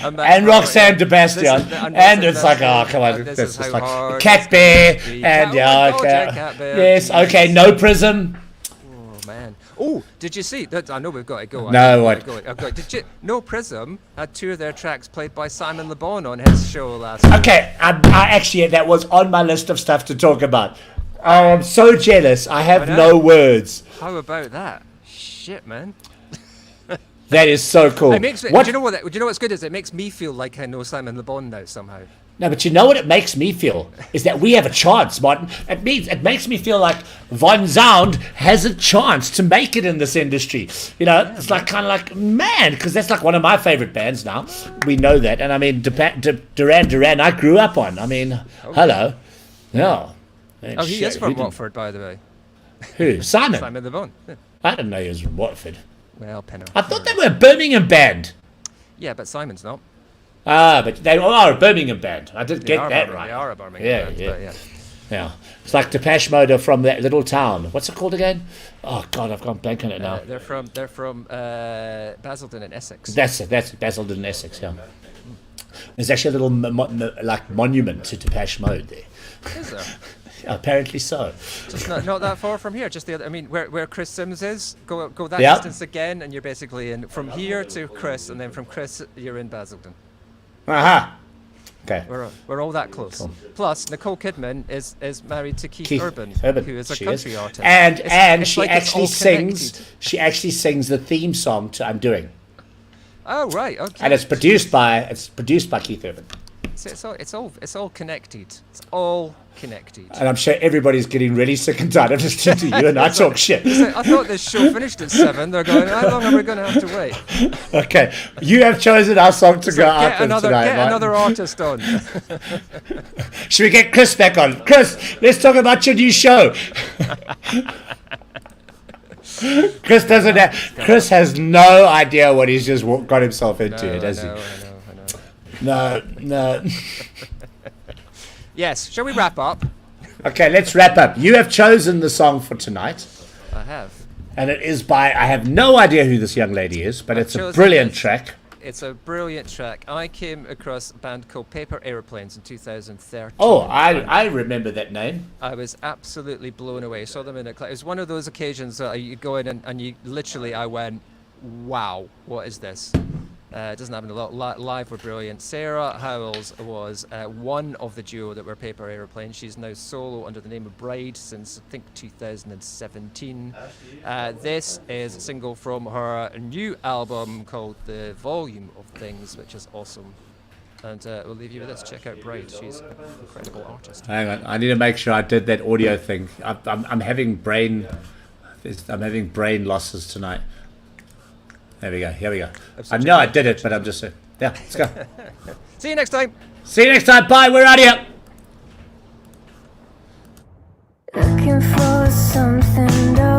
and Roxanne de Bastion, and it's like, oh, come on, this is like Cat Bear, and yeah, okay, yes, okay, no Prism. Oh man! Oh, did you see that? I know we've got to go. No, what? Did you? No Prism had 2 of their tracks played by Simon Le Bon on his show last week. Okay, I actually, that was on my list of stuff to talk about. I am so jealous. I have no words. How about that? Shit, man. That is so cool. It makes, do you know what? Do you know what's good is it makes me feel like I know Simon Le Bon now somehow. No, but you know what it makes me feel is that we have a chance, Martin. It makes me feel like Von Sound has a chance to make it in this industry. You know, it's like kind of like, man, because that's like one of my favorite bands now. We know that, and I mean Duran Duran. I grew up on. I mean, hello, yeah. Man, oh, he is from Watford, by the way. Who? Simon. Simon Le Bon. Yeah. I didn't know he was from Watford. Well, Penner. I thought they were a Birmingham band. Yeah, but Simon's not. Ah, but they are a Birmingham band. I did get that right. They are a Birmingham band. Yeah. It's like Depeche Mode are from that little town. What's it called again? Oh God, I've gone blank on it now. They're from Basildon in Essex. That's it. That's Basildon in Essex. Yeah. There's actually a little like monument to Depeche Mode there. Is there? Apparently so. Just not that far from here. Just the other. I mean, where Chris Sims is, go that distance again, and you're basically in from here to Chris, and then from Chris you're in Basildon. Aha. Okay. We're all that close. Cool. Plus, Nicole Kidman is married to Keith Urban, who is a country artist. And she actually sings. She actually sings the theme song to I'm Doing. Oh right, okay. And it's produced by Keith Urban. So it's all connected. It's all connected. And I'm sure everybody's getting really sick and tired of listening to you and I talk shit. I thought this show finished at 7. They're going, how long are we going to have to wait? Okay, you have chosen our song to go out with tonight. Get another artist on. Should we get Chris back on? Chris, let's talk about your new show. Chris has no idea what he's just got himself into, does he? I know. No. Yes, shall we wrap up? Okay, let's wrap up. You have chosen the song for tonight. I have. And it is by, I have no idea who this young lady is, but it's a brilliant track. It's a brilliant track. I came across a band called Paper Aeroplanes in 2013. Oh, I remember that name. I was absolutely blown away. Saw them in it was one of those occasions that you go in and you literally, I went, wow, what is this? It doesn't happen a lot. Live were brilliant. Sarah Howells was one of the duo that were Paper Aeroplanes. She's now solo under the name of Bride since I think 2017. This is a single from her new album called The Volume of Things, which is awesome. And we'll leave you with this. Check out Bride. She's an incredible artist. Hang on, I need to make sure I did that audio thing. I'm having brain losses tonight. There we go. Here we go. I know I did it, but I'm just yeah. Let's go. See you next time. See you next time. Bye. We're out of here. Looking for something.